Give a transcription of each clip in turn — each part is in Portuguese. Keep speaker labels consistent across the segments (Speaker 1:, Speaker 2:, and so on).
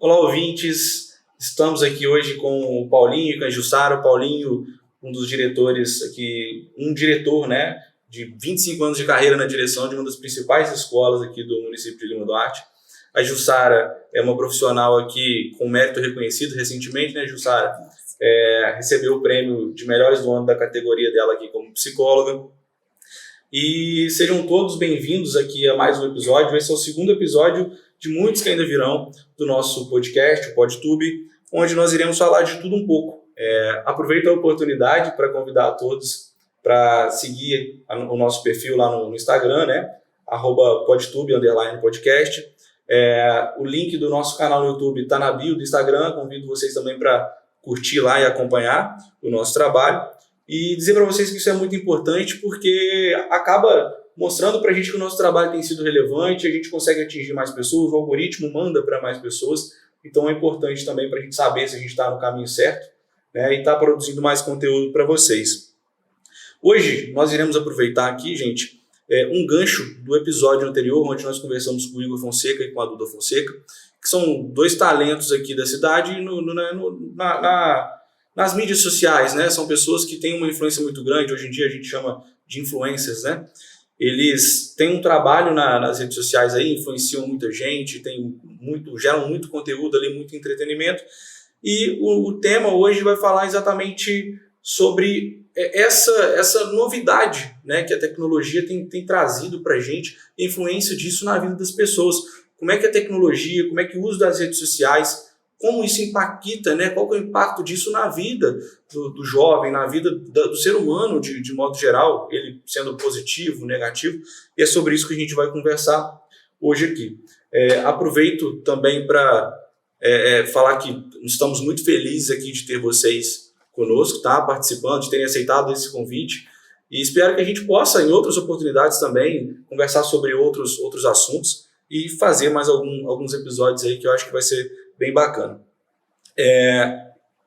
Speaker 1: Olá, ouvintes. Estamos aqui hoje com o Paulinho e com a Jussara. O Paulinho, um dos diretores aqui, um diretor, né, de 25 anos de carreira na direção de uma das principais escolas aqui do município de Lima Duarte. A Jussara é uma profissional aqui com mérito reconhecido recentemente, né, Jussara? Recebeu o prêmio de melhores do ano da categoria dela aqui como psicóloga. E sejam todos bem-vindos aqui a mais um episódio. Esse é o segundo episódio de muitos que ainda virão do nosso podcast, o PodTube, onde nós iremos falar de tudo um pouco. Aproveito a oportunidade para convidar a todos para seguir o nosso perfil lá no Instagram, né? @podtube_podcast. O link do nosso canal no YouTube está na bio do Instagram. Convido vocês também para curtir lá e acompanhar o nosso trabalho. E dizer para vocês que isso é muito importante porque acaba mostrando para a gente que o nosso trabalho tem sido relevante, a gente consegue atingir mais pessoas, o algoritmo manda para mais pessoas, então é importante também para a gente saber se a gente está no caminho certo, né, e está produzindo mais conteúdo para vocês. Hoje nós iremos aproveitar aqui, gente, um gancho do episódio anterior, onde nós conversamos com o Igor Fonseca e com a Duda Fonseca, que são dois talentos aqui da cidade nas mídias sociais, né? São pessoas que têm uma influência muito grande, hoje em dia a gente chama de influencers, né? Eles têm um trabalho nas redes sociais aí, influenciam muita gente, geram muito conteúdo ali, muito entretenimento. E o tema hoje vai falar exatamente sobre essa novidade, né, que a tecnologia tem trazido para a gente, a influência disso na vida das pessoas. Como é que a tecnologia, como é que o uso das redes sociais, como isso impacta, né? Qual que é o impacto disso na vida do jovem, na vida do ser humano de modo geral, ele sendo positivo, negativo, e é sobre isso que a gente vai conversar hoje aqui. Aproveito também para falar que estamos muito felizes aqui de ter vocês conosco, tá? Participando, de terem aceitado esse convite, e espero que a gente possa, em outras oportunidades também, conversar sobre outros assuntos e fazer mais alguns episódios aí que eu acho que vai ser bem bacana.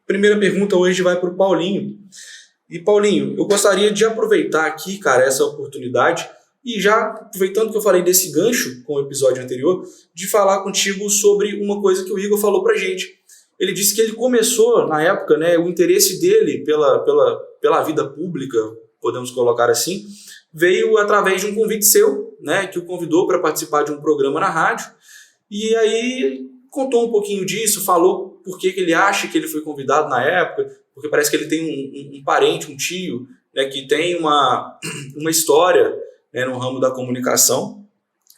Speaker 1: Primeira pergunta hoje vai para o Paulinho. E Paulinho, eu gostaria de aproveitar aqui, cara, essa oportunidade e já aproveitando que eu falei desse gancho com o episódio anterior, de falar contigo sobre uma coisa que o Igor falou pra gente. Ele disse que ele começou, na época, né, o interesse dele pela vida pública, podemos colocar assim, veio através de um convite seu, né, que o convidou para participar de um programa na rádio. E aí contou um pouquinho disso, falou por que ele acha que ele foi convidado na época, porque parece que ele tem um parente, um tio, né, que tem uma história, né, no ramo da comunicação,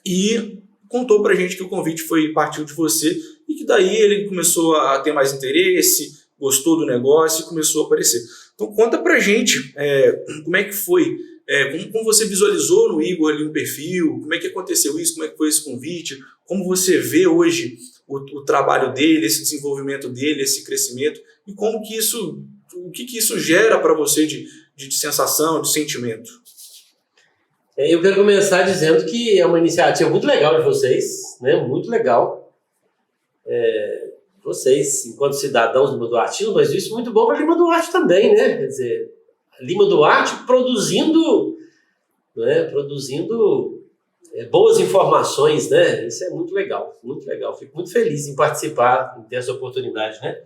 Speaker 1: e contou pra gente que o convite partiu de você, e que daí ele começou a ter mais interesse, gostou do negócio e começou a aparecer. Então conta pra gente como é que foi, como você visualizou no Igor ali um perfil, como é que aconteceu isso, como é que foi esse convite, como você vê hoje o trabalho dele, esse desenvolvimento dele, esse crescimento, e como que isso, o que isso gera para você de sensação, de sentimento?
Speaker 2: Eu quero começar dizendo que é uma iniciativa muito legal de vocês, né? Muito legal. Vocês, enquanto cidadãos de Lima Duarte, mas isso é muito bom para Lima Duarte também, né? Quer dizer, Lima Duarte produzindo boas informações, né? Isso é muito legal, muito legal. Fico muito feliz em participar, em ter essa oportunidade, né?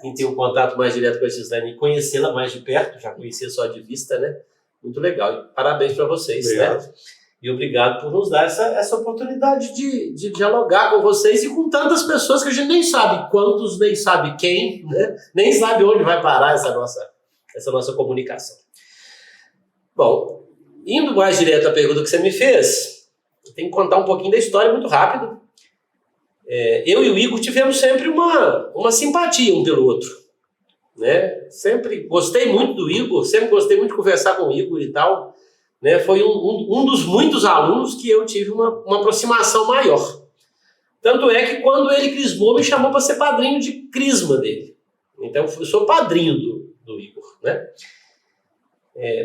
Speaker 2: Em ter um contato mais direto com a Gislaine e conhecê-la mais de perto, já conhecia só de vista, né? Muito legal. E parabéns para vocês,
Speaker 1: obrigado,
Speaker 2: né? E obrigado por nos dar essa oportunidade de dialogar com vocês e com tantas pessoas que a gente nem sabe quantos, nem sabe quem, né? Nem sabe onde vai parar essa nossa comunicação. Bom, indo mais direto à pergunta que você me fez, eu tenho que contar um pouquinho da história muito rápido. Eu e o Igor tivemos sempre uma simpatia um pelo outro, né? Sempre gostei muito do Igor, sempre gostei muito de conversar com o Igor e tal, né? Foi um dos muitos alunos que eu tive uma aproximação maior. Tanto é que quando ele crismou, me chamou para ser padrinho de crisma dele. Então eu sou padrinho do Igor, né?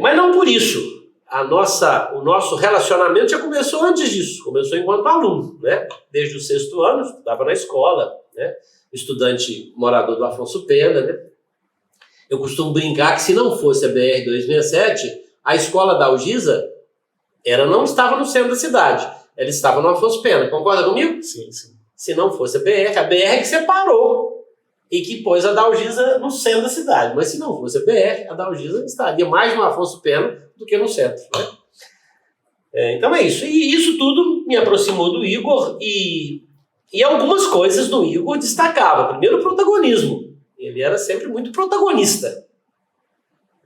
Speaker 2: Mas não por isso. O nosso relacionamento já começou antes disso, começou enquanto aluno, né? Desde o 6º ano, estudava na escola, né? Estudante morador do Afonso Pena, né? Eu costumo brincar que se não fosse a BR-267, a escola da Algisa, ela não estava no centro da cidade, ela estava no Afonso Pena, concorda comigo?
Speaker 1: Sim, sim.
Speaker 2: se não fosse a BR que separou e que pôs a Dalgisa no centro da cidade. Mas se não fosse a BR, a Dalgisa estaria mais no Afonso Pena do que no centro, né? Então é isso. E isso tudo me aproximou do Igor e algumas coisas do Igor destacava. Primeiro, o protagonismo. Ele era sempre muito protagonista,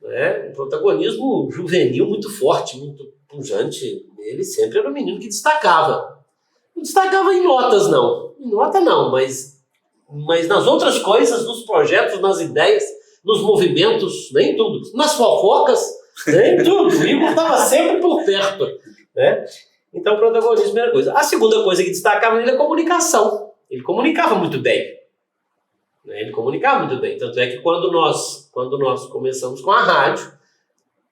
Speaker 2: né? Um protagonismo juvenil muito forte, muito pujante. Ele sempre era um menino que destacava. Não destacava em notas, não. Em nota, não, mas nas outras coisas, nos projetos, nas ideias, nos movimentos, nem tudo. Nas fofocas, nem tudo. O Igor estava sempre por perto, né? Então, o protagonismo é a primeira coisa. A segunda coisa que destacava nele é a comunicação. Ele comunicava muito bem. Ele comunicava muito bem. Tanto é que quando nós começamos com a rádio,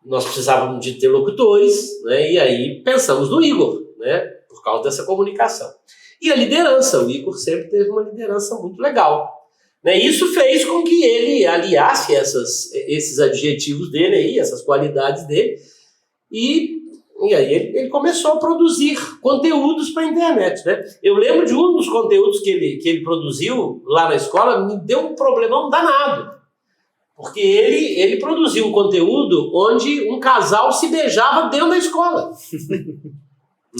Speaker 2: nós precisávamos de interlocutores, né? E aí pensamos no Igor, né? Por causa dessa comunicação. E a liderança. O Igor sempre teve uma liderança muito legal, né? Isso fez com que ele aliasse esses adjetivos dele aí, essas qualidades dele, e aí ele começou a produzir conteúdos para a internet, né? Eu lembro de um dos conteúdos que ele produziu lá na escola, me deu um problemão danado. Porque ele produziu um conteúdo onde um casal se beijava dentro da escola.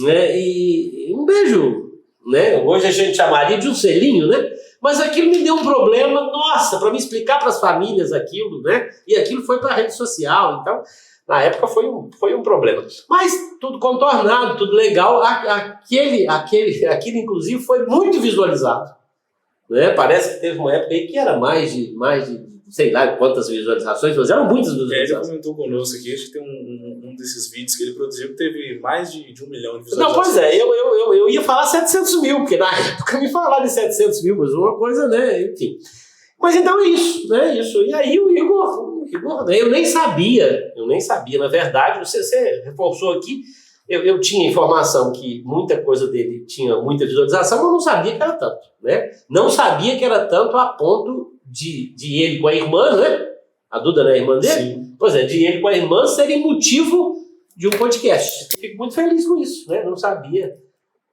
Speaker 2: Né? E um beijo, né? Hoje a gente chamaria de um selinho, né? Mas aquilo me deu um problema, nossa, para me explicar para as famílias aquilo, né? E aquilo foi para a rede social, então... Na época foi um problema. Mas tudo contornado, tudo legal. Aquilo, inclusive, foi muito visualizado. Né? Parece que teve uma época aí que era mais de sei lá quantas visualizações, mas eram muitas visualizações.
Speaker 1: Ele comentou conosco aqui, acho que tem um desses vídeos que ele produziu que teve mais de 1 milhão de visualizações.
Speaker 2: Não, pois é, eu ia falar 700 mil, porque na época me falaram de 700 mil, mas uma coisa, né, enfim. Mas então é isso, né, isso. E aí o Igor, eu nem sabia, na verdade, você reforçou aqui, eu tinha informação que muita coisa dele tinha muita visualização, mas eu não sabia que era tanto, né? Não sabia que era tanto a ponto de ele com a irmã, né? A Duda não é a irmã dele?
Speaker 1: Sim.
Speaker 2: Pois é, de ele com a irmã serem motivo de um podcast. Fico muito feliz com isso, né? Não sabia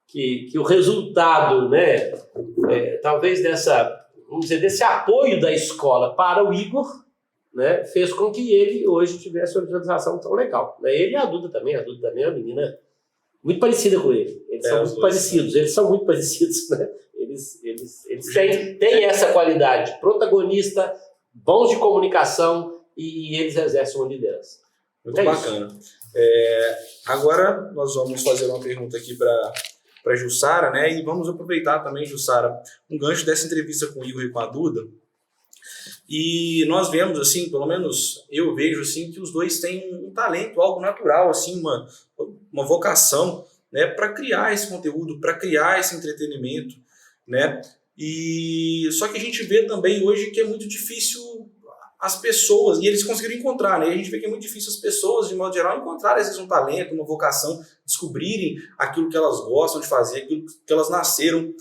Speaker 2: que o resultado, né? Talvez desse apoio da escola para o Igor, né, fez com que ele hoje tivesse uma visualização tão legal. Né? Ele e a Duda também é uma menina muito parecida com ele. Eles são muito parecidos, né? Eles têm essa qualidade, protagonista, bons de comunicação e eles exercem uma liderança.
Speaker 1: Muito bacana. Agora nós vamos fazer uma pergunta aqui para Jussara, né? E vamos aproveitar também, Jussara, um gancho dessa entrevista com o Igor e com a Duda. E nós vemos, assim, pelo menos eu vejo, assim, que os dois têm um talento, algo natural, assim, uma vocação, né, para criar esse conteúdo, para criar esse entretenimento, né? E só que a gente vê também hoje que é muito difícil as pessoas, e eles conseguiram encontrar, né? A gente vê que é muito difícil as pessoas, de modo geral, encontrarem às vezes um talento, uma vocação, descobrirem aquilo que elas gostam de fazer, aquilo que elas nasceram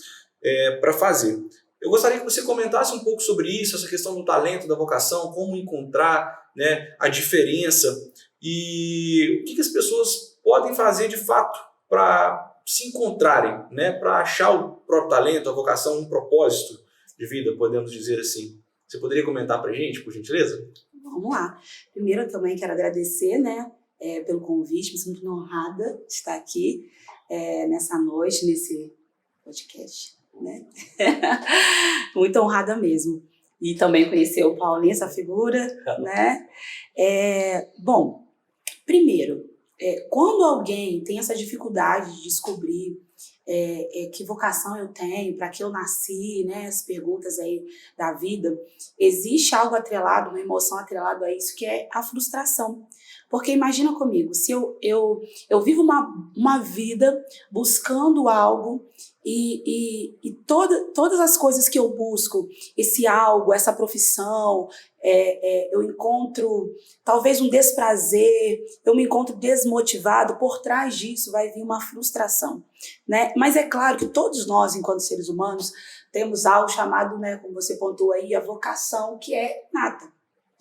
Speaker 1: para fazer. Eu gostaria que você comentasse um pouco sobre isso, essa questão do talento, da vocação, como encontrar, né, a diferença e o que as pessoas podem fazer de fato para se encontrarem, né, para achar o próprio talento, a vocação, um propósito de vida, podemos dizer assim. Você poderia comentar para a gente, por gentileza?
Speaker 3: Vamos lá. Primeiro, eu também quero agradecer, né, pelo convite, me sinto muito honrada de estar aqui nessa noite, nesse podcast. Né? Muito honrada mesmo. E também conhecer o Paulinho, essa figura, né? Bom, primeiro, quando alguém tem essa dificuldade de descobrir que vocação eu tenho, para que eu nasci, né? As perguntas aí da vida, existe algo atrelado, uma emoção atrelada a isso, que é a frustração. Porque imagina comigo, se eu vivo uma vida buscando algo e todas as coisas que eu busco, esse algo, essa profissão, eu encontro talvez um desprazer, eu me encontro desmotivado, por trás disso vai vir uma frustração, né? Mas é claro que todos nós, enquanto seres humanos, temos algo chamado, né, como você pontuou aí, a vocação, que é nata,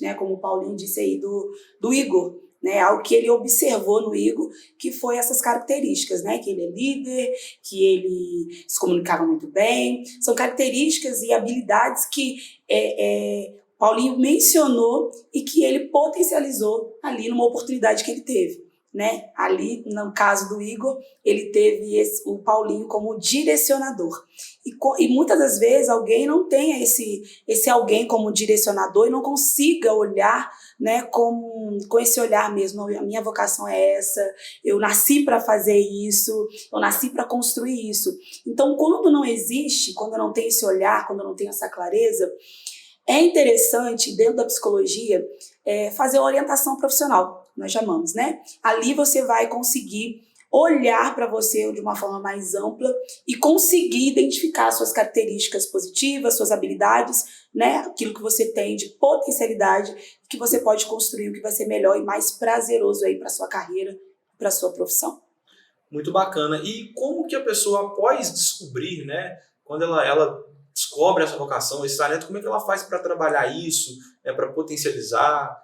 Speaker 3: né? Como o Paulinho disse aí do Igor. né? Algo que ele observou no Igor, que foi essas características, né? Que ele é líder, que ele se comunicava muito bem. São características e habilidades que Paulinho mencionou e que ele potencializou ali numa oportunidade que ele teve, né? Ali, no caso do Igor, ele teve o Paulinho como direcionador. E muitas das vezes alguém não tenha esse alguém como direcionador e não consiga olhar, né, com esse olhar mesmo. A minha vocação é essa, eu nasci para fazer isso, eu nasci para construir isso. Então, quando não existe, quando não tem esse olhar, quando não tem essa clareza, é interessante, dentro da psicologia, fazer uma orientação profissional, nós chamamos, né? Ali você vai conseguir olhar para você de uma forma mais ampla e conseguir identificar suas características positivas, suas habilidades, né? Aquilo que você tem de potencialidade, que você pode construir o que vai ser melhor e mais prazeroso aí para sua carreira, para sua profissão.
Speaker 1: Muito bacana. E como que a pessoa, após descobrir, né, quando ela descobre essa vocação, esse talento, como é que ela faz para trabalhar isso, para potencializar?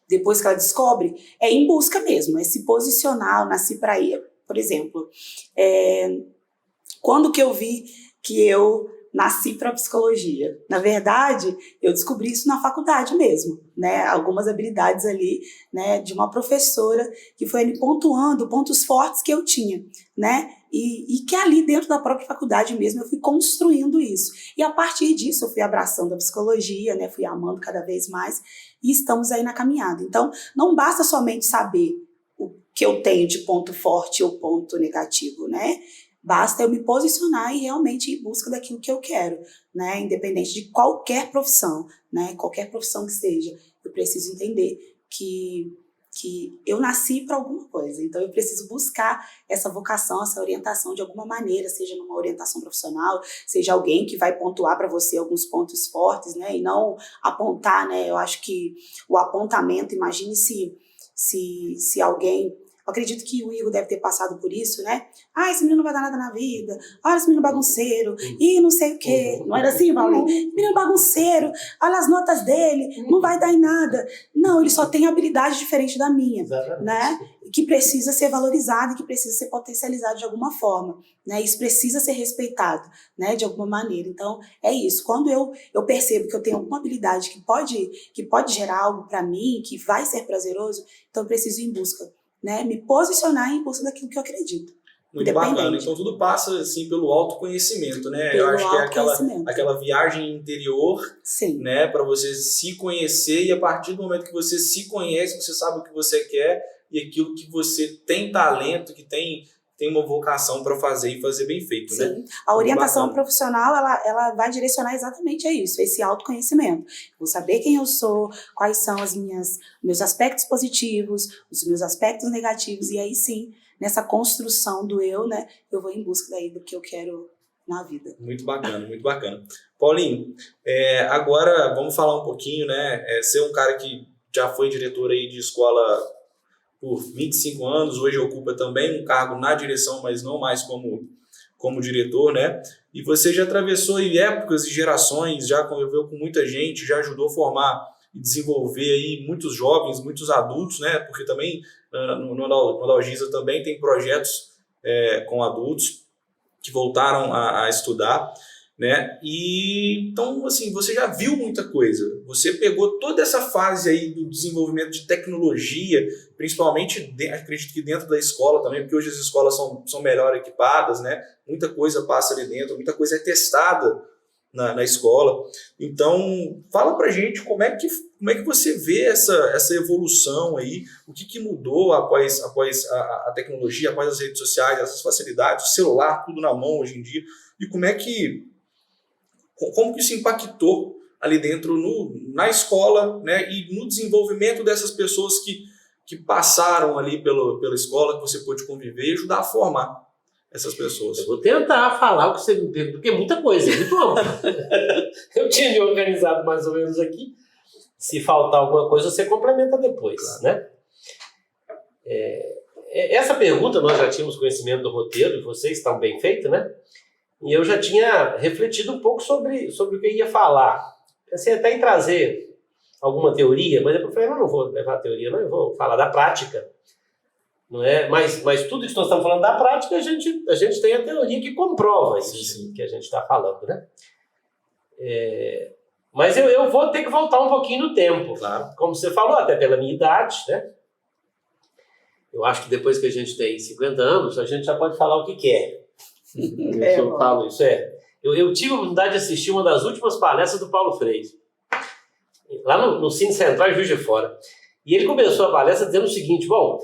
Speaker 3: Depois que ela descobre, é em busca mesmo, é se posicionar, eu nasci para ir. Por exemplo, quando que eu vi que eu nasci para psicologia? Na verdade, eu descobri isso na faculdade mesmo, né? Algumas habilidades ali, né, de uma professora que foi ali pontuando pontos fortes que eu tinha, né? E que ali dentro da própria faculdade mesmo eu fui construindo isso. E a partir disso eu fui abraçando a psicologia, né? Fui amando cada vez mais e estamos aí na caminhada. Então, não basta somente saber o que eu tenho de ponto forte ou ponto negativo, né? Basta eu me posicionar e realmente ir em busca daquilo que eu quero, né? Independente de qualquer profissão, né? Qualquer profissão que seja, eu preciso entender que eu nasci para alguma coisa. Então, eu preciso buscar essa vocação, essa orientação de alguma maneira, seja numa orientação profissional, seja alguém que vai pontuar para você alguns pontos fortes, né? E não apontar, né? Eu acho que o apontamento, imagine se alguém... Eu acredito que o Igor deve ter passado por isso, né? Ah, esse menino não vai dar nada na vida. Olha esse menino bagunceiro. E não sei o quê. Não era assim, Paulinho? Menino bagunceiro. Olha as notas dele. Não vai dar em nada. Não, ele só tem habilidade diferente da minha.
Speaker 2: Exatamente.
Speaker 3: Né? Que precisa ser valorizado e que precisa ser potencializado de alguma forma. Né? Isso precisa ser respeitado, né? De alguma maneira. Então, é isso. Quando eu percebo que eu tenho alguma habilidade que pode gerar algo para mim, que vai ser prazeroso, então eu preciso ir em busca. Né, me posicionar em busca daquilo que eu acredito.
Speaker 1: Muito bacana. Então tudo passa assim pelo autoconhecimento, né?
Speaker 3: Pelo
Speaker 1: eu acho que é aquela viagem interior,
Speaker 3: sim,
Speaker 1: né, para você se conhecer, e a partir do momento que você se conhece, você sabe o que você quer e aquilo que você tem talento, que tem uma vocação para fazer e fazer bem feito,
Speaker 3: sim,
Speaker 1: né?
Speaker 3: A orientação profissional, ela vai direcionar exatamente a isso, esse autoconhecimento. Vou saber quem eu sou, quais são meus aspectos positivos, os meus aspectos negativos, e aí sim, nessa construção do eu, né, eu vou em busca daí do que eu quero na vida.
Speaker 1: Muito bacana, muito bacana. Paulinho, agora vamos falar um pouquinho, né, ser um cara que já foi diretor aí de escola por 25 anos, hoje ocupa também um cargo na direção, mas não mais como diretor, né? E você já atravessou aí épocas e gerações, já conviveu com muita gente, já ajudou a formar e desenvolver aí muitos jovens, muitos adultos, né? Porque também no Adalgisa também tem projetos com adultos que voltaram a estudar, né? E então, assim, você já viu muita coisa. Você pegou toda essa fase aí do desenvolvimento de tecnologia, principalmente, acredito que dentro da escola também, porque hoje as escolas são melhor equipadas, né? Muita coisa passa ali dentro, muita coisa é testada na escola. Então, fala pra gente como é que você vê essa evolução aí, o que mudou após a tecnologia, após as redes sociais, essas facilidades, o celular, tudo na mão hoje em dia, e como que isso impactou ali dentro na escola, né, e no desenvolvimento dessas pessoas que passaram ali pela escola, que você pôde conviver e ajudar a formar essas pessoas.
Speaker 2: Eu vou tentar falar o que você me perguntou, porque é muita coisa, é muito amplo. Eu tinha me organizado mais ou menos aqui. Se faltar alguma coisa, você complementa depois, né? Essa pergunta nós já tínhamos conhecimento do roteiro, e vocês estão bem feitos, né? E eu já tinha refletido um pouco sobre o que eu ia falar. Pensei até em trazer alguma teoria, mas eu falei, eu não vou levar a teoria, não, eu vou falar da prática. Não é? Mas tudo isso que nós estamos falando da prática, a gente tem a teoria que comprova isso que a gente está falando, né? Mas eu vou ter que voltar um pouquinho no tempo.
Speaker 1: Claro.
Speaker 2: Como você falou, até pela minha idade, né? Eu acho que depois que a gente tem 50 anos, a gente já pode falar o que quer. Eu falo isso, Eu tive a oportunidade de assistir uma das últimas palestras do Paulo Freire, lá no Cine Central de Juiz de Fora. E ele começou a palestra dizendo o seguinte, bom,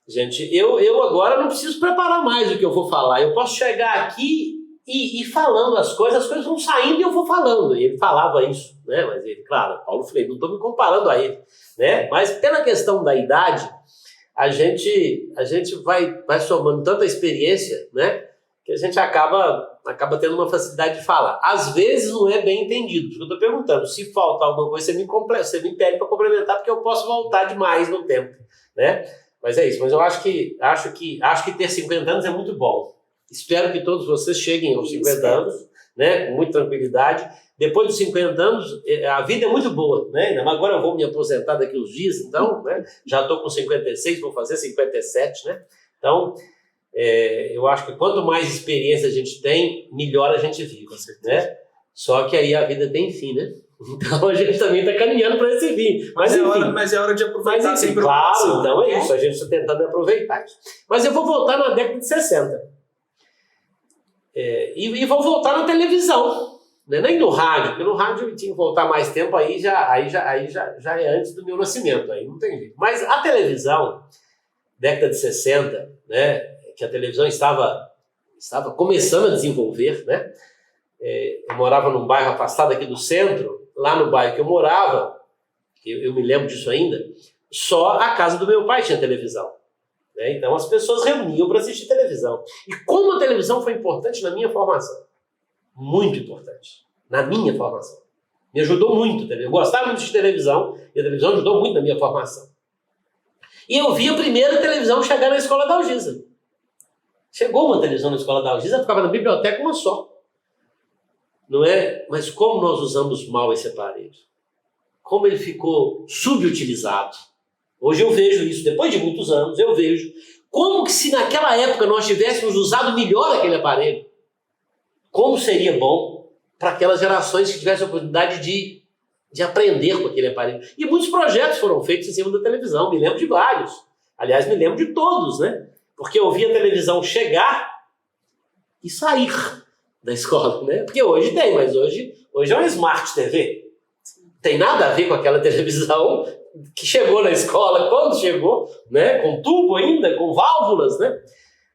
Speaker 2: gente, eu agora não preciso preparar mais o que eu vou falar, eu posso chegar aqui e falando as coisas vão saindo e eu vou falando. E ele falava isso, né? Mas ele, claro, Paulo Freire, não estou me comparando a ele, né? Mas pela questão da idade, a gente vai somando tanta experiência, né? Que a gente acaba tendo uma facilidade de falar. Às vezes não é bem entendido, porque eu estou perguntando, se falta alguma coisa, você me pede para complementar, porque eu posso voltar demais no tempo, né? Mas é isso, mas eu acho que ter 50 anos é muito bom. Espero que todos vocês cheguem aos 50 anos, né? Com muita tranquilidade. Depois dos 50 anos, a vida é muito boa, né? Agora eu vou me aposentar daqui uns dias, então, né? Já estou com 56, vou fazer 57, né? Então, eu acho que quanto mais experiência a gente tem, melhor a gente vive, né? Só que aí a vida tem fim, né? Então a gente também está caminhando para esse fim. Mas
Speaker 1: é hora de aproveitar sempre.
Speaker 2: Claro, então é isso, a gente está tentando aproveitar isso. Mas eu vou voltar na década de 60. E vou voltar na televisão, né? Nem no rádio, porque no rádio eu tinha que voltar mais tempo, aí já é antes do meu nascimento, aí não tem jeito. Mas a televisão, década de 60, né? Que a televisão estava começando a desenvolver, né? Eu morava num bairro afastado aqui do centro, lá no bairro que eu morava, eu me lembro disso ainda, só a casa do meu pai tinha televisão, né? Então as pessoas reuniam para assistir televisão. E como a televisão foi importante na minha formação, muito importante, na minha formação. Me ajudou muito, eu gostava muito de televisão, e a televisão ajudou muito na minha formação. E eu vi a primeira televisão chegar na escola da Algisa. Chegou uma televisão na escola da Algisa, ficava na biblioteca uma só. Não é? Mas como nós usamos mal esse aparelho? Como ele ficou subutilizado? Hoje eu vejo isso, depois de muitos anos, eu vejo como que se naquela época nós tivéssemos usado melhor aquele aparelho, como seria bom para aquelas gerações que tivessem a oportunidade de aprender com aquele aparelho. E muitos projetos foram feitos em cima da televisão, me lembro de vários. Aliás, me lembro de todos, né? Porque eu vi a televisão chegar e sair da escola, né? Porque hoje tem, mas hoje é uma Smart TV. Tem nada a ver com aquela televisão que chegou na escola, quando chegou, né? Com tubo ainda, com válvulas, né?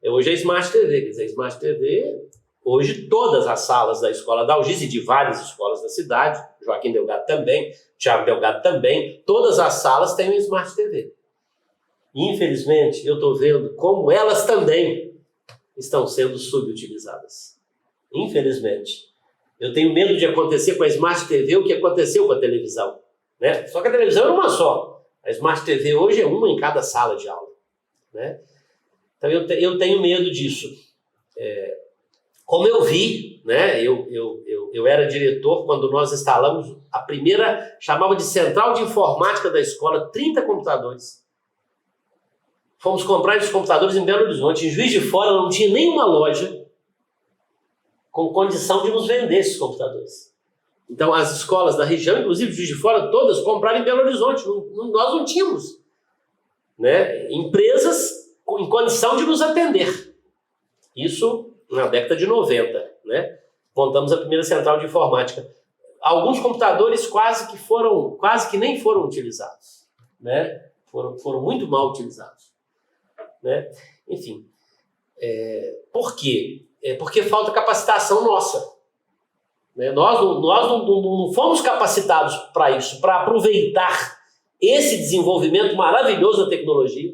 Speaker 2: Hoje é Smart TV, quer dizer, Smart TV, hoje todas as salas da escola da Algisa e de várias escolas da cidade, Joaquim Delgado também, Thiago Delgado também, todas as salas têm uma Smart TV. Infelizmente, eu estou vendo como elas também estão sendo subutilizadas. Infelizmente. Eu tenho medo de acontecer com a Smart TV o que aconteceu com a televisão, né? Só que a televisão era uma só. A Smart TV hoje é uma em cada sala de aula, né? Então eu tenho medo disso. Como eu vi, né? Eu era diretor quando nós instalamos a primeira, chamava de Central de Informática da escola, 30 computadores. Fomos comprar esses computadores em Belo Horizonte. Em Juiz de Fora não tinha nenhuma loja com condição de nos vender esses computadores. Então as escolas da região, inclusive Juiz de Fora, todas compraram em Belo Horizonte. Nós não tínhamos, né, empresas em condição de nos atender. Isso na década de 90, né? Montamos a primeira central de informática. Alguns computadores quase que nem foram utilizados, né? Foram muito mal utilizados, né? Enfim, por quê? Porque falta capacitação nossa, né? Nós não fomos capacitados para isso, para aproveitar esse desenvolvimento maravilhoso da tecnologia,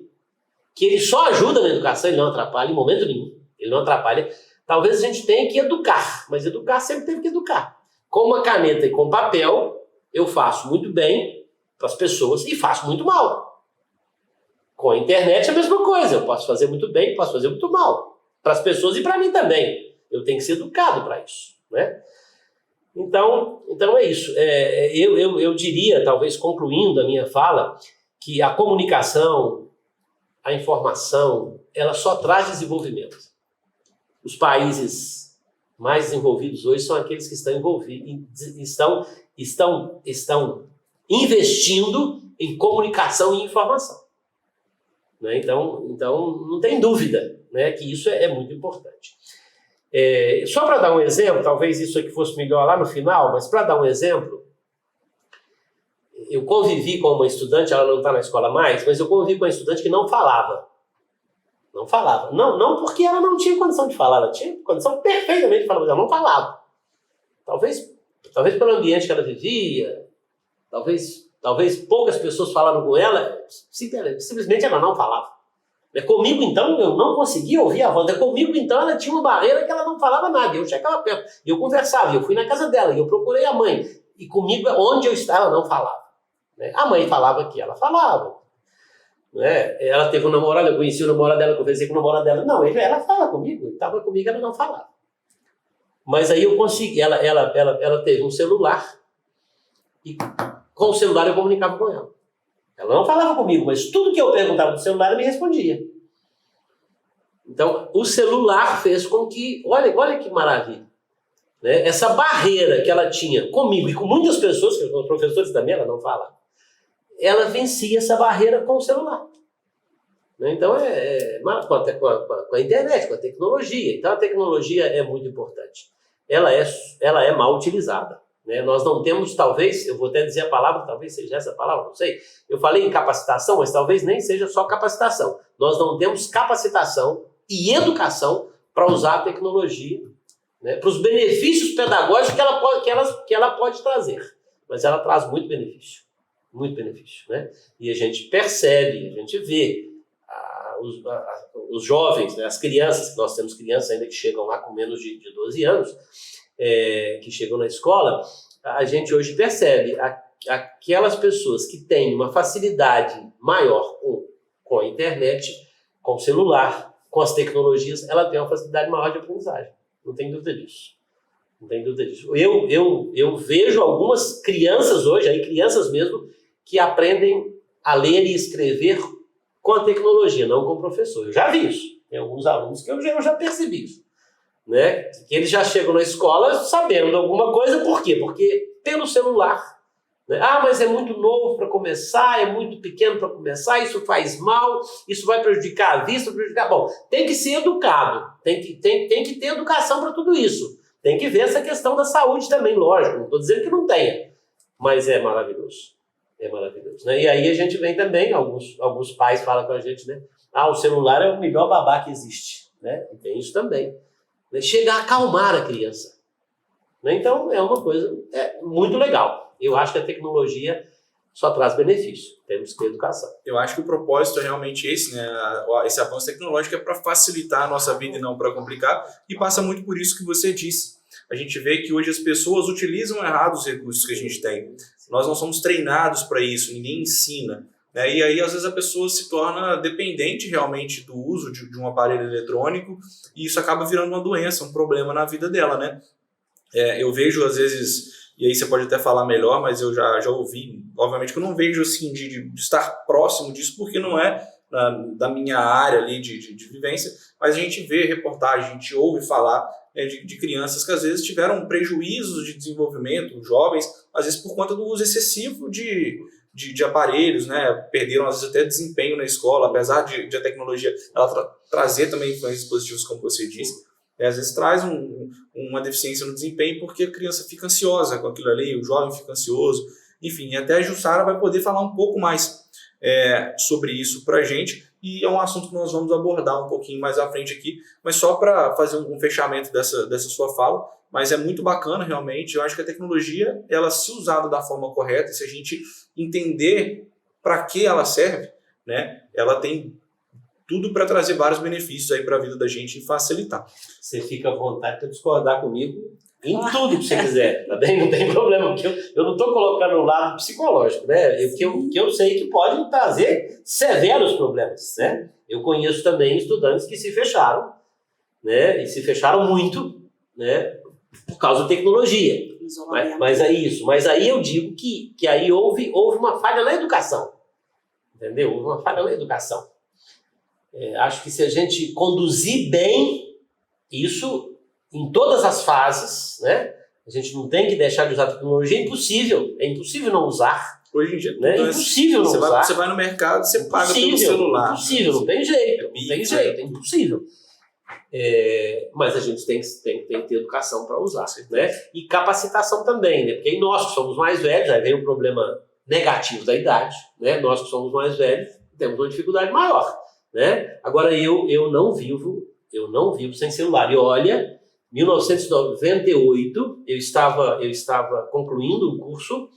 Speaker 2: que ele só ajuda na educação, ele não atrapalha em momento nenhum, ele não atrapalha. Talvez a gente tenha que educar, mas educar sempre teve que educar. Com uma caneta e com papel, eu faço muito bem para as pessoas e faço muito mal. Com a internet é a mesma coisa, eu posso fazer muito bem, posso fazer muito mal. Para as pessoas e para mim também. Eu tenho que ser educado para isso, né? Então é isso. Eu diria, talvez concluindo a minha fala, que a comunicação, a informação, ela só traz desenvolvimento. Os países mais desenvolvidos hoje são aqueles que estão investindo em comunicação e informação. Né? Então, não tem dúvida, né, que isso é muito importante. Só para dar um exemplo, talvez isso aqui fosse melhor lá no final, mas para dar um exemplo, eu convivi com uma estudante, ela não está na escola mais, mas eu convivi com uma estudante que não falava. Não falava. Não porque ela não tinha condição de falar, ela tinha condição perfeitamente de falar, mas ela não falava. Talvez pelo ambiente que ela vivia, talvez poucas pessoas falaram com ela, simplesmente ela não falava. Comigo, então, eu não conseguia ouvir a voz. Comigo, então, ela tinha uma barreira que ela não falava nada. Eu chegava perto, eu conversava, eu fui na casa dela, eu procurei a mãe. E comigo, onde eu estava, ela não falava. A mãe falava que ela falava. Ela teve um namorado, eu conheci o namorado dela, conversei com o namorado dela. Não, ela fala comigo, estava comigo, ela não falava. Mas aí eu consegui, ela teve um celular e com o celular eu comunicava com ela. Ela não falava comigo, mas tudo que eu perguntava no celular ela me respondia. Então, o celular fez com que, olha que maravilha, essa barreira que ela tinha comigo e com muitas pessoas, que os professores também, ela não fala, ela vencia essa barreira com o celular. Então, com a internet, com a tecnologia. Então, a tecnologia é muito importante. Ela é mal utilizada. Nós não temos, talvez, eu vou até dizer a palavra, talvez seja essa palavra, não sei. Eu falei em capacitação, mas talvez nem seja só capacitação. Nós não temos capacitação e educação para usar a tecnologia, para os benefícios pedagógicos que ela pode trazer. Mas ela traz muito benefício. Muito benefício. E a gente percebe, a gente vê os jovens, as crianças, nós temos crianças ainda que chegam lá com menos de 12 anos, que chegam na escola, a gente hoje percebe aquelas pessoas que têm uma facilidade maior com a internet, com o celular, com as tecnologias, ela tem uma facilidade maior de aprendizagem. Não tem dúvida disso. Não tem dúvida disso. Eu vejo algumas crianças hoje, crianças mesmo, que aprendem a ler e escrever com a tecnologia, não com o professor. Eu já vi isso. Tem alguns alunos que eu já percebi isso. Que eles já chegam na escola sabendo alguma coisa, por quê? Porque pelo celular. Mas é muito novo para começar, é muito pequeno para começar, isso faz mal, isso vai prejudicar a vista, Bom, tem que ser educado, tem que ter educação para tudo isso. Tem que ver essa questão da saúde também, lógico, não estou dizendo que não tenha, mas é maravilhoso. É maravilhoso. E aí a gente vem também, alguns pais falam com a gente, o celular é o melhor babá que existe. E tem isso também. Chega a acalmar a criança. Então, é uma coisa muito legal. Eu acho que a tecnologia só traz benefício. Temos que ter educação.
Speaker 1: Eu acho que o propósito é realmente esse, esse avanço tecnológico é para facilitar a nossa vida e não para complicar, e passa muito por isso que você disse. A gente vê que hoje as pessoas utilizam errado os recursos que a gente tem. Nós não somos treinados para isso, ninguém ensina. E aí, às vezes, a pessoa se torna dependente realmente do uso de um aparelho eletrônico, e isso acaba virando uma doença, um problema na vida dela. Eu vejo, às vezes, e aí você pode até falar melhor, mas eu já ouvi, obviamente que eu não vejo assim, de estar próximo disso, porque não é da minha área ali de vivência, mas a gente vê reportagem, a gente ouve falar de crianças que às vezes tiveram prejuízos de desenvolvimento, jovens, às vezes por conta do uso excessivo de aparelhos, perderam às vezes até desempenho na escola, apesar de a tecnologia ela trazer também influências positivas, como você disse, às vezes traz uma deficiência no desempenho porque a criança fica ansiosa com aquilo ali, o jovem fica ansioso, enfim, até a Jussara vai poder falar um pouco mais sobre isso pra gente, e é um assunto que nós vamos abordar um pouquinho mais à frente aqui, mas só para fazer um fechamento dessa sua fala, mas é muito bacana realmente. Eu acho que a tecnologia, ela se usada da forma correta, se a gente entender para que ela serve, ela tem tudo para trazer vários benefícios aí para a vida da gente e facilitar.
Speaker 2: Você fica à vontade para discordar comigo em tudo que você quiser, tá bem? Não tem problema, porque eu não estou colocando o lado psicológico, que eu sei que pode trazer severos problemas, Eu conheço também estudantes que se fecharam, e se fecharam muito, por causa da tecnologia.
Speaker 3: isolamento.
Speaker 2: Mas é isso. Mas aí eu digo que aí houve uma falha na educação. Entendeu? Houve uma falha na educação. Acho que se a gente conduzir bem isso em todas as fases, né? A gente não tem que deixar de usar tecnologia, é impossível não usar.
Speaker 1: Hoje em dia,
Speaker 2: Né? É impossível não usar.
Speaker 1: Você vai no mercado, você paga pelo celular.
Speaker 2: Impossível, não tem jeito, é impossível. Mas a gente tem que ter educação para usar, né? E capacitação também, né? Porque aí nós que somos mais velhos, aí vem o problema negativo da idade, né? Nós que somos mais velhos temos uma dificuldade maior, né? Agora eu não vivo sem celular. E olha, 1998 eu estava concluindo um curso.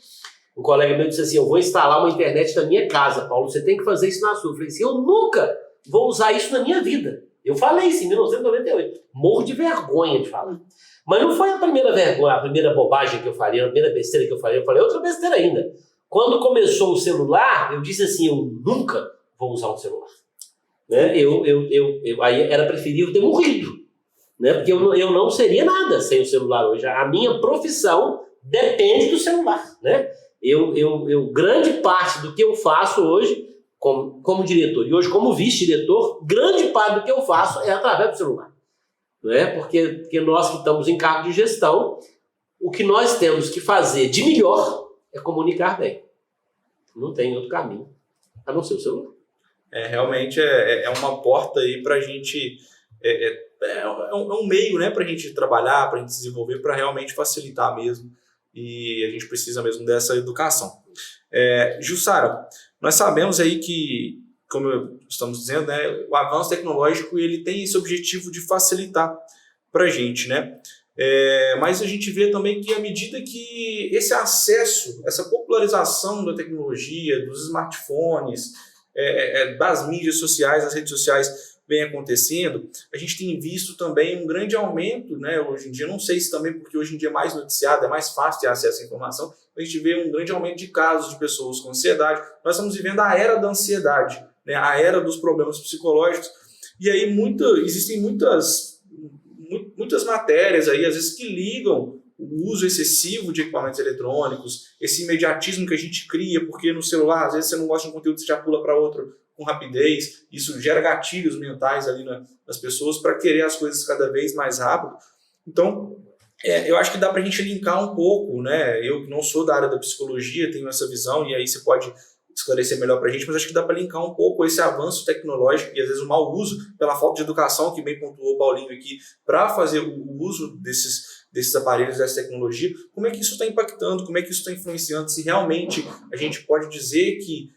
Speaker 2: Um colega meu disse assim: eu vou instalar uma internet na minha casa, Paulo, você tem que fazer isso na sua. Eu falei assim: eu nunca vou usar isso na minha vida. Eu falei isso em 1998. Morro de vergonha de falar. Mas não foi a primeira vergonha, a primeira bobagem que eu falei, a primeira besteira que eu falei outra besteira ainda. Quando começou o celular, eu disse assim: eu nunca vou usar um celular. Né? Aí era preferível ter morrido. Né? Porque eu não seria nada sem o celular hoje. A minha profissão depende do celular. Né? Grande parte do que eu faço hoje como diretor e hoje como vice-diretor, grande parte do que eu faço é através do celular. Não é? Porque nós que estamos em cargo de gestão, o que nós temos que fazer de melhor é comunicar bem. Não tem outro caminho a não ser o celular.
Speaker 1: Realmente é uma porta aí para a gente, um meio, né, para a gente trabalhar, para a gente se desenvolver, para realmente facilitar mesmo. E a gente precisa mesmo dessa educação. Jussara, nós sabemos aí que, como estamos dizendo, né, o avanço tecnológico ele tem esse objetivo de facilitar para a gente, né? Mas a gente vê também que à medida que esse acesso, essa popularização da tecnologia, dos smartphones, das mídias sociais, das redes sociais vem acontecendo, a gente tem visto também um grande aumento, né, hoje em dia, não sei se também porque hoje em dia é mais noticiado, é mais fácil ter acesso à informação, a gente vê um grande aumento de casos de pessoas com ansiedade. Nós estamos vivendo a era da ansiedade, né, a era dos problemas psicológicos, e aí existem muitas matérias aí, às vezes, que ligam o uso excessivo de equipamentos eletrônicos, esse imediatismo que a gente cria, porque no celular, às vezes você não gosta de um conteúdo, você já pula para outro com rapidez, isso gera gatilhos mentais ali nas pessoas para querer as coisas cada vez mais rápido. Então, eu acho que dá para a gente linkar um pouco, né? Eu que não sou da área da psicologia, tenho essa visão, e aí você pode esclarecer melhor para a gente, mas acho que dá para linkar um pouco esse avanço tecnológico e às vezes o mau uso, pela falta de educação, que bem pontuou o Paulinho aqui, para fazer o uso desses aparelhos, dessa tecnologia. Como é que isso está impactando, como é que isso está influenciando, se realmente a gente pode dizer que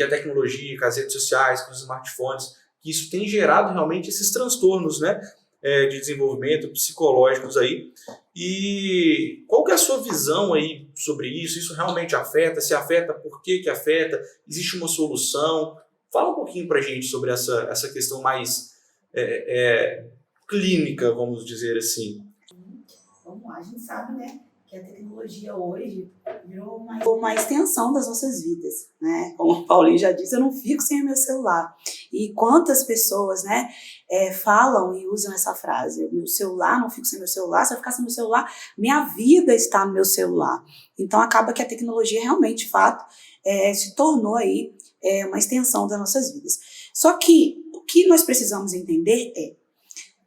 Speaker 1: a tecnologia, que as redes sociais, que os smartphones, que isso tem gerado realmente esses transtornos, né, de desenvolvimento psicológicos aí. E qual que é a sua visão aí sobre isso? Isso realmente afeta? Se afeta, por que afeta? Existe uma solução? Fala um pouquinho pra gente sobre essa questão mais clínica, vamos dizer assim.
Speaker 3: Vamos lá, a gente sabe, né, que a tecnologia hoje virou uma extensão das nossas vidas, né? Como o Paulinho já disse, eu não fico sem o meu celular. E quantas pessoas, né, falam e usam essa frase: meu celular, não fico sem meu celular, se eu ficar sem meu celular, minha vida está no meu celular. Então acaba que a tecnologia realmente, de fato, se tornou aí uma extensão das nossas vidas. Só que o que nós precisamos entender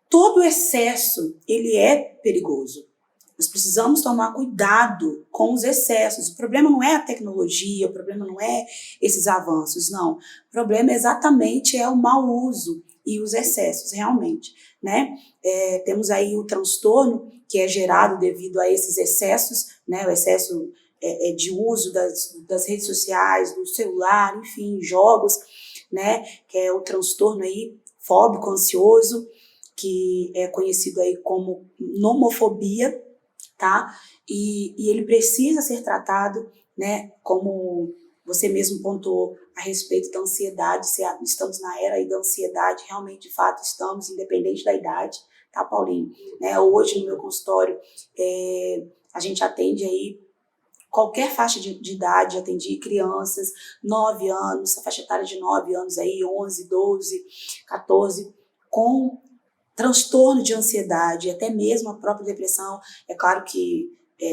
Speaker 3: todo excesso, ele é perigoso. Nós precisamos tomar cuidado com os excessos. O problema não é a tecnologia, o problema não é esses avanços, não. O problema exatamente é o mau uso e os excessos, realmente, né? Temos aí o transtorno que é gerado devido a esses excessos, né? O excesso de uso das redes sociais, do celular, enfim, jogos, né? Que é o transtorno aí fóbico, ansioso, que é conhecido aí como nomofobia, tá? E ele precisa ser tratado, né, como você mesmo pontuou a respeito da ansiedade, se estamos na era aí da ansiedade, realmente, de fato, estamos, independente da idade, tá, Paulinho? Né, hoje, no meu consultório, a gente atende aí qualquer faixa de idade, atendi crianças, 9 anos, a faixa etária de 9 anos aí, 11, 12, 14, com transtorno de ansiedade, até mesmo a própria depressão. É claro que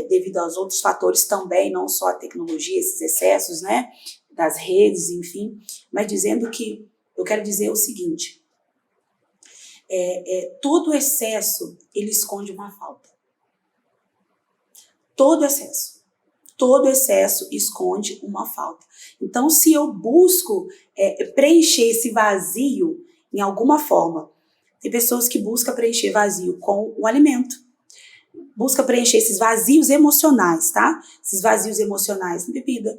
Speaker 3: devido aos outros fatores também, não só a tecnologia, esses excessos, né, das redes, enfim, mas dizendo que eu quero dizer o seguinte, todo excesso, ele esconde uma falta. Todo excesso esconde uma falta. Então, se eu busco preencher esse vazio em alguma forma, tem pessoas que buscam preencher vazio com o alimento, busca preencher esses vazios emocionais, tá? Esses vazios emocionais em bebida,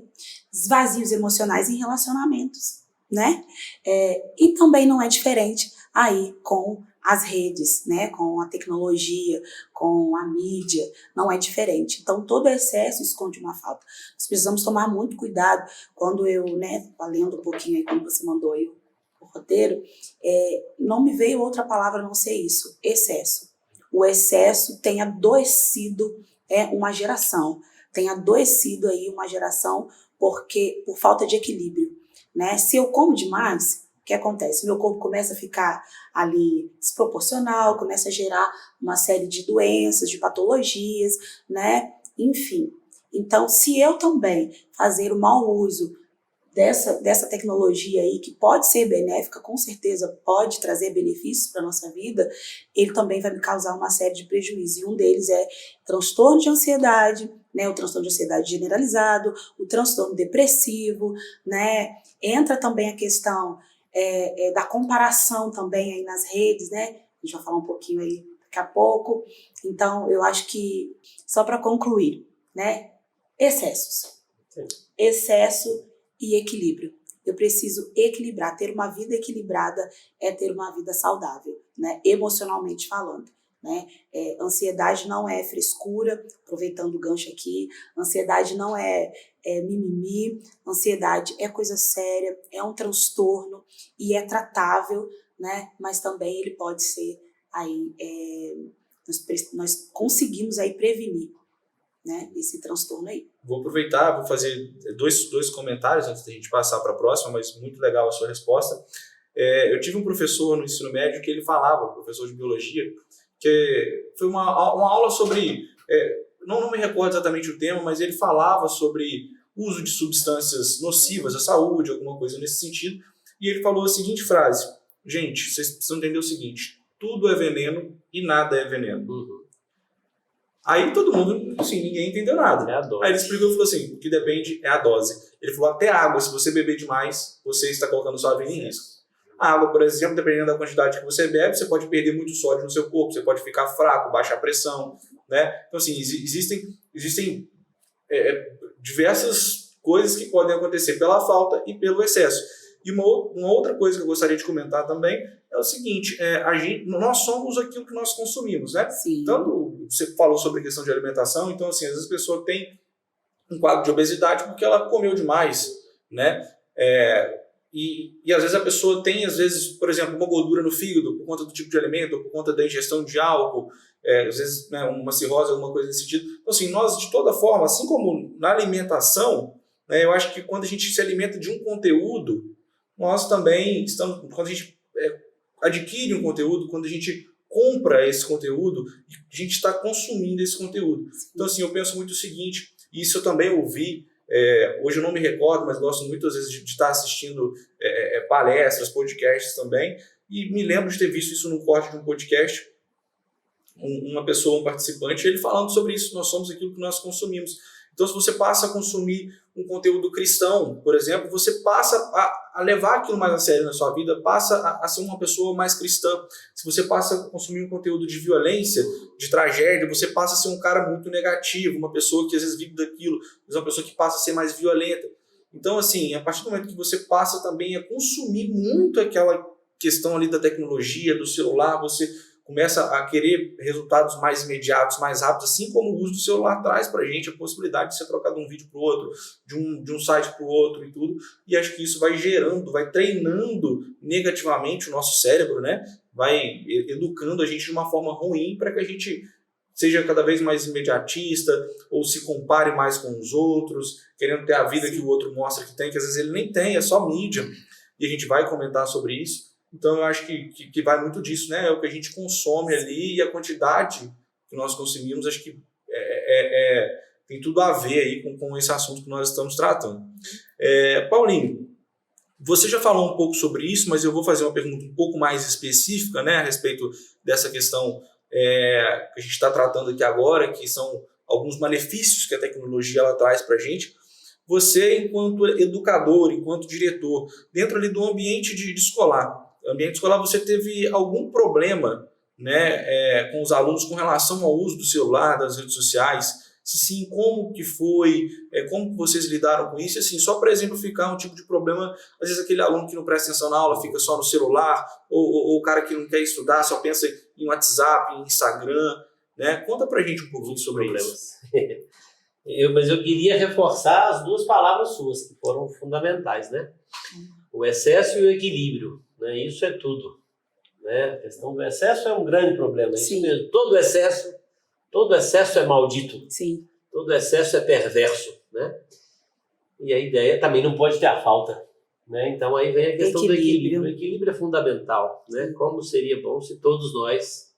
Speaker 3: esses vazios emocionais em relacionamentos, né? E também não é diferente aí com as redes, né? Com a tecnologia, com a mídia, não é diferente. Então, todo excesso esconde uma falta. Nós precisamos tomar muito cuidado quando eu, né, lendo um pouquinho aí, quando você mandou aí o roteiro, não me veio outra palavra a não ser isso, excesso. O excesso tem adoecido uma geração, tem adoecido aí uma geração por falta de equilíbrio, né? Se eu como demais, o que acontece? Meu corpo começa a ficar ali desproporcional, começa a gerar uma série de doenças, de patologias, né? Enfim, então se eu também fazer o mau uso dessa tecnologia aí, que pode ser benéfica, com certeza pode trazer benefícios para a nossa vida, ele também vai me causar uma série de prejuízos. E um deles é transtorno de ansiedade, né, o transtorno de ansiedade generalizado, o transtorno depressivo, né, entra também a questão da comparação também aí nas redes, né, a gente vai falar um pouquinho aí daqui a pouco. Então, eu acho que, só para concluir, né, excessos. Sim. Excesso e equilíbrio. Eu preciso equilibrar. Ter uma vida equilibrada é ter uma vida saudável, né? Emocionalmente falando, né? Ansiedade não é frescura, aproveitando o gancho aqui, ansiedade não é mimimi, ansiedade é coisa séria, é um transtorno e é tratável, né? Mas também ele pode ser aí, nós conseguimos aí prevenir, né, esse transtorno aí.
Speaker 1: Vou aproveitar, vou fazer dois comentários antes da gente passar para a próxima, mas muito legal a sua resposta. Eu tive um professor no ensino médio que ele falava, professor de biologia, que foi uma aula sobre, não me recordo exatamente o tema, mas ele falava sobre uso de substâncias nocivas à saúde, alguma coisa nesse sentido, e ele falou a seguinte frase: gente, vocês precisam entender o seguinte, tudo é veneno e nada é veneno. Uhum. Aí todo mundo, assim, ninguém entendeu nada. Aí ele explicou e falou assim, o que depende é a dose. Ele falou, até água, se você beber demais, você está colocando sua vida em risco. A água, por exemplo, dependendo da quantidade que você bebe, você pode perder muito sódio no seu corpo, você pode ficar fraco, baixar a pressão, né? Então, assim, existem diversas coisas que podem acontecer pela falta e pelo excesso. E uma outra coisa que eu gostaria de comentar também é o seguinte, nós somos aquilo que nós consumimos, né?
Speaker 3: Sim.
Speaker 1: Tanto você falou sobre a questão de alimentação, então assim, às vezes a pessoa tem um quadro de obesidade porque ela comeu demais, né? E às vezes a pessoa tem, às vezes, por exemplo, uma gordura no fígado por conta do tipo de alimento, ou por conta da ingestão de álcool, às vezes, né, uma cirrose, alguma coisa desse sentido. Então assim, nós de toda forma, assim como na alimentação, né, eu acho que quando a gente se alimenta de um conteúdo, nós também estamos, quando a gente adquire um conteúdo, quando a gente compra esse conteúdo, a gente está consumindo esse conteúdo. Então, assim, eu penso muito o seguinte, e isso eu também ouvi, hoje eu não me recordo, mas gosto muitas vezes de estar assistindo palestras, podcasts também, e me lembro de ter visto isso num corte de um podcast, uma pessoa, um participante, ele falando sobre isso, nós somos aquilo que nós consumimos. Então, se você passa a consumir um conteúdo cristão, por exemplo, você passa a levar aquilo mais a sério na sua vida, passa a ser uma pessoa mais cristã. Se você passa a consumir um conteúdo de violência, de tragédia, você passa a ser um cara muito negativo, uma pessoa que às vezes vive daquilo, uma pessoa que passa a ser mais violenta. Então, assim, a partir do momento que você passa também a consumir muito aquela questão ali da tecnologia, do celular, você começa a querer resultados mais imediatos, mais rápidos, assim como o uso do celular traz para a gente a possibilidade de você trocar de um vídeo para o outro, de um site para o outro e tudo, e acho que isso vai gerando, vai treinando negativamente o nosso cérebro, né? Vai educando a gente de uma forma ruim para que a gente seja cada vez mais imediatista ou se compare mais com os outros, querendo ter a vida que o outro mostra que tem, que às vezes ele nem tem, é só mídia, e a gente vai comentar sobre isso. Então, eu acho que vai muito disso, né? É o que a gente consome ali e a quantidade que nós consumimos, acho que tem tudo a ver aí com esse assunto que nós estamos tratando. Paulinho, você já falou um pouco sobre isso, mas eu vou fazer uma pergunta um pouco mais específica, né, a respeito dessa questão que a gente está tratando aqui agora, que são alguns malefícios que a tecnologia ela traz para a gente. Você, enquanto educador, enquanto diretor, dentro ali do ambiente ambiente escolar, você teve algum problema, né, com os alunos com relação ao uso do celular, das redes sociais? Se sim, como que foi, como que vocês lidaram com isso? Assim, só para exemplificar um tipo de problema, às vezes aquele aluno que não presta atenção na aula fica só no celular, ou o cara que não quer estudar só pensa em WhatsApp, em Instagram, né? Conta pra gente um pouquinho sobre isso.
Speaker 2: Mas eu queria reforçar as duas palavras suas, que foram fundamentais, né? O excesso e o equilíbrio, né? Isso é tudo, né? A questão do excesso é um grande problema, é isso mesmo. Todo excesso é maldito.
Speaker 3: Sim.
Speaker 2: Todo excesso é perverso, né? E a ideia também não pode ter a falta, né? Então aí vem a questão do equilíbrio. O equilíbrio é fundamental, né? Como seria bom se todos nós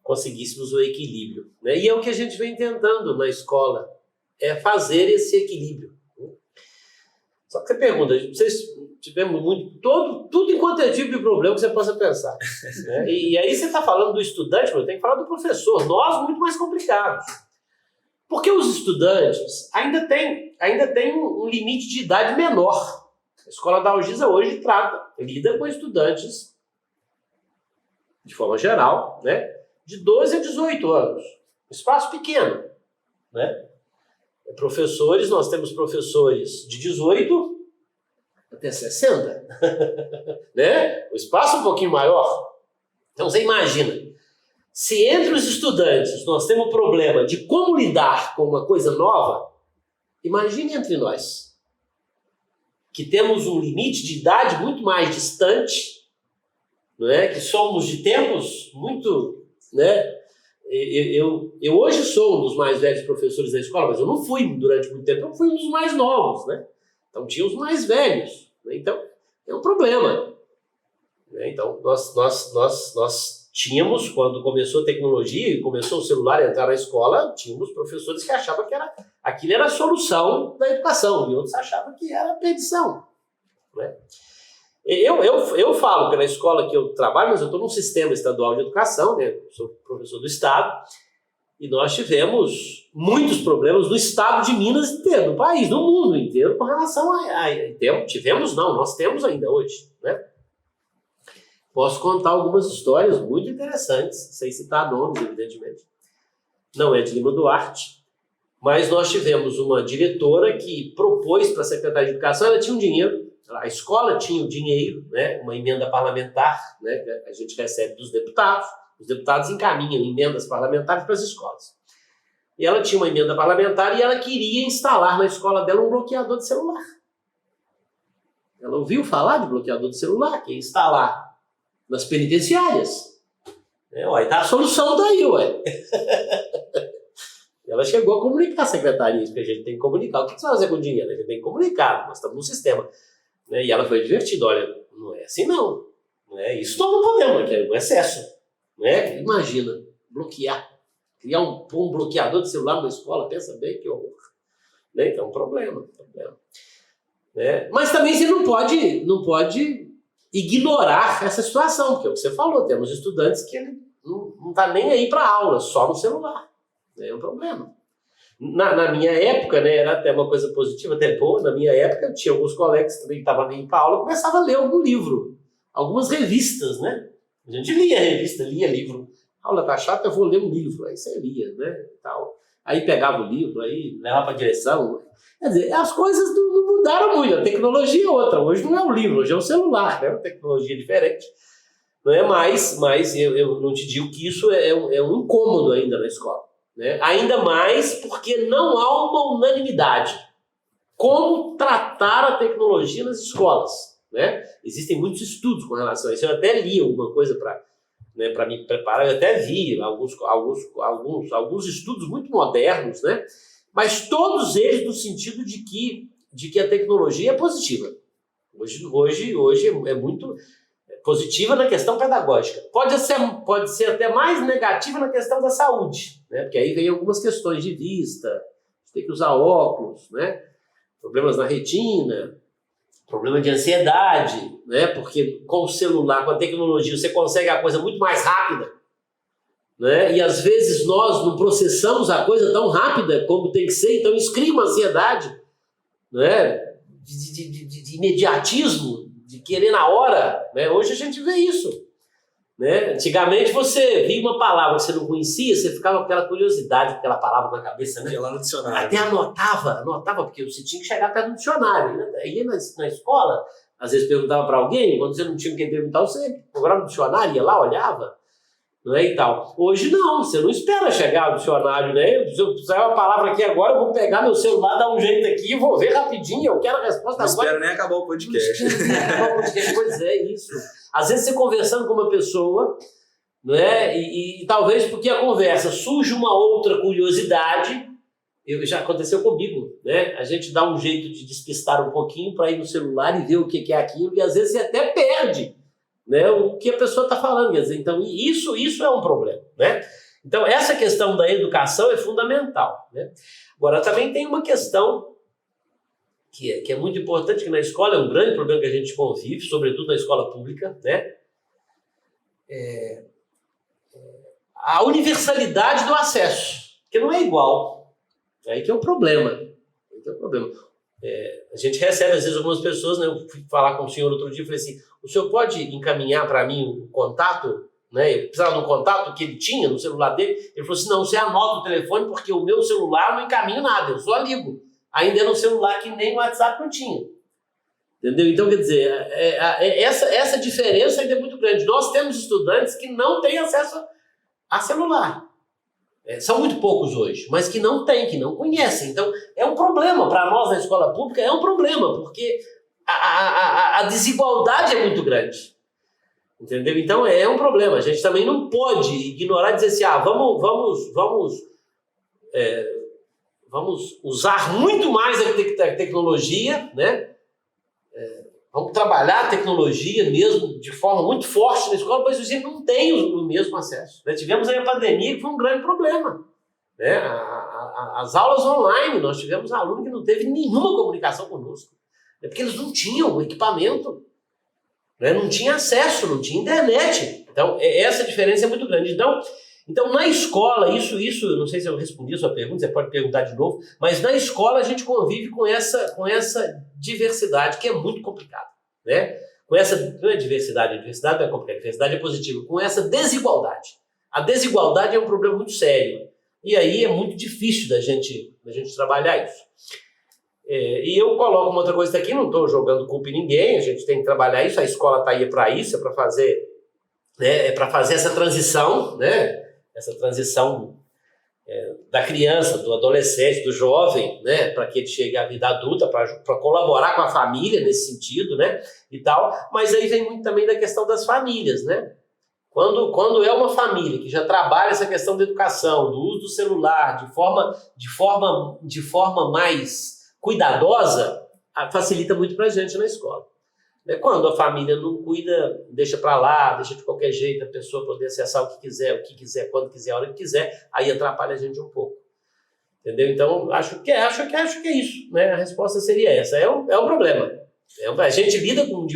Speaker 2: conseguíssemos o equilíbrio, né? E é o que a gente vem tentando na escola, é fazer esse equilíbrio. Só que você pergunta, vocês tivemos tudo enquanto é tipo de problema que você possa pensar, né? E aí você está falando do estudante, mas tem que falar do professor, nós muito mais complicados. Porque os estudantes ainda tem um limite de idade menor. A escola da Algisa hoje lida com estudantes, de forma geral, né, de 12 a 18 anos. Espaço pequeno, né? Nós temos professores de 18 até 60, né? O espaço é um pouquinho maior. Então você imagina, se entre os estudantes nós temos um problema de como lidar com uma coisa nova, imagine entre nós, que temos um limite de idade muito mais distante, não é? Que somos de tempos muito, né? Eu hoje sou um dos mais velhos professores da escola, mas eu não fui durante muito tempo, eu fui um dos mais novos, né? Então tinha os mais velhos, né? Então é um problema, né? Então nós tínhamos, quando começou a tecnologia e começou o celular a entrar na escola, tínhamos professores que achavam que aquilo era a solução da educação, e outros achavam que era a perdição, né? Eu falo pela escola que eu trabalho, mas eu estou num sistema estadual de educação, né? Sou professor do estado, e nós tivemos muitos problemas no estado de Minas inteiro, no país, no mundo inteiro, com relação nós temos ainda hoje, né? Posso contar algumas histórias muito interessantes, sem citar nomes, evidentemente. Não é de Lima Duarte, mas nós tivemos uma diretora que propôs para a Secretaria de Educação, ela tinha um dinheiro, a escola tinha o dinheiro, né, uma emenda parlamentar, né, que a gente recebe dos deputados, os deputados encaminham emendas parlamentares para as escolas. E ela tinha uma emenda parlamentar e ela queria instalar na escola dela um bloqueador de celular. Ela ouviu falar de bloqueador de celular, que ia instalar nas penitenciárias. Ué, tá a solução daí, ué. Ela chegou a comunicar a secretaria, isso que a gente tem que comunicar. O que você vai fazer com o dinheiro? A gente tem que comunicar, nós estamos no sistema. E ela foi advertida, olha, não é assim não. Isso nós não podemos, que é um excesso. Imagina, bloquear, criar um bloqueador de celular na escola, pensa bem que horror. Então, problema. Mas também você não pode ignorar essa situação, porque é o que você falou, temos estudantes que ele não está nem aí para a aula, só no celular. É um problema. Na minha época, né, era até uma coisa positiva, até boa, na minha época tinha alguns colegas que também estavam nem para aula, começavam a ler algum livro, algumas revistas, né? A gente lia revista, lia livro. A aula tá chata, eu vou ler um livro. Aí você lia, né? Tal. Aí pegava o livro, aí levava para a direção. Quer dizer, as coisas não mudaram muito, a tecnologia é outra. Hoje não é o livro, hoje é o celular, né? Uma tecnologia diferente. Não é mais, mas eu não te digo que isso é um incômodo ainda na escola. Né? Ainda mais porque não há uma unanimidade. Como tratar a tecnologia nas escolas? Né? Existem muitos estudos com relação a isso. Eu até li alguma coisa para me preparar, eu até vi alguns estudos muito modernos, né? Mas todos eles no sentido de que a tecnologia é positiva. Hoje é muito... Positiva na questão pedagógica. Pode ser até mais negativa na questão da saúde, né? Porque aí vem algumas questões de vista, tem que usar óculos, né? Problemas na retina, problema de ansiedade, né? Porque com o celular, com a tecnologia, você consegue a coisa muito mais rápida, né? E às vezes nós não processamos a coisa tão rápida como tem que ser, então isso cria uma ansiedade, né? De imediatismo, de querer na hora, né? Hoje a gente vê isso, né? Antigamente você via uma palavra que você não conhecia, você ficava com aquela curiosidade, com aquela palavra na cabeça, né?
Speaker 1: Ia lá no dicionário.
Speaker 2: Até anotava, porque você tinha que chegar perto do dicionário. Ia na escola, às vezes perguntava para alguém, quando você não tinha quem perguntar, você procurava no dicionário, ia lá, olhava, não é, e tal. Hoje não, você não espera chegar ao dicionário, né? Se eu sair uma palavra aqui agora, eu vou pegar meu celular, dar um jeito aqui, vou ver rapidinho, eu quero a resposta
Speaker 1: não
Speaker 2: agora.
Speaker 1: Não espero nem acabar o podcast.
Speaker 2: Pois é, isso. Às vezes você conversando com uma pessoa, não é? E talvez porque a conversa surge uma outra curiosidade, já aconteceu comigo, né? A gente dá um jeito de despistar um pouquinho para ir no celular e ver o que é aquilo, e às vezes você até perde, né, o que a pessoa está falando. Quer dizer, então isso é um problema, né? Então essa questão da educação é fundamental, né? Agora também tem uma questão que é muito importante, que na escola é um grande problema que a gente convive, sobretudo na escola pública, né? A universalidade do acesso, que não é igual. Aí que é o problema. A gente recebe, às vezes, algumas pessoas, né? Eu fui falar com o senhor outro dia e falei assim, o senhor pode encaminhar para mim o contato, né? Eu precisava de um contato que ele tinha no celular dele. Ele falou assim, não, você anota o telefone porque o meu celular não encaminha nada, eu só ligo. Ainda era um celular que nem o WhatsApp não tinha. Entendeu? Então, quer dizer, essa diferença ainda é muito grande. Nós temos estudantes que não têm acesso a celular. São muito poucos hoje, mas que não têm, que não conhecem. Então, é um problema. Para nós na escola pública é um problema, porque a desigualdade é muito grande. Entendeu? Então, é um problema. A gente também não pode ignorar e dizer assim, vamos usar muito mais a tecnologia, né? Vamos trabalhar a tecnologia mesmo de forma muito forte na escola, mas a gente não tem o mesmo acesso, né? Tivemos aí a pandemia, que foi um grande problema, né? As aulas online, nós tivemos aluno que não teve nenhuma comunicação conosco, né? Porque eles não tinham equipamento, né? Não tinha acesso, não tinha internet. Então, essa diferença é muito grande. Então na escola, isso, eu não sei se eu respondi a sua pergunta, você pode perguntar de novo, mas na escola a gente convive com essa diversidade, que é muito complicado, né? Com essa, não é diversidade, a diversidade não é complicada, a diversidade é positiva, com essa desigualdade. A desigualdade é um problema muito sério, e aí é muito difícil da gente trabalhar isso. E eu coloco uma outra coisa aqui, não estou jogando culpa em ninguém, a gente tem que trabalhar isso, a escola está aí para isso, para fazer essa transição, né? Essa transição da criança, do adolescente, do jovem, né, para que ele chegue à vida adulta, para colaborar com a família nesse sentido, né, e tal. Mas aí vem muito também da questão das famílias, né? Quando é uma família que já trabalha essa questão da educação, do uso do celular de forma mais cuidadosa, facilita muito para a gente na escola. Quando a família não cuida, deixa para lá, deixa de qualquer jeito a pessoa poder acessar o que quiser, quando quiser, a hora que quiser, aí atrapalha a gente um pouco. Entendeu? Então, acho que é isso, né? A resposta seria essa. É um problema. A gente lida com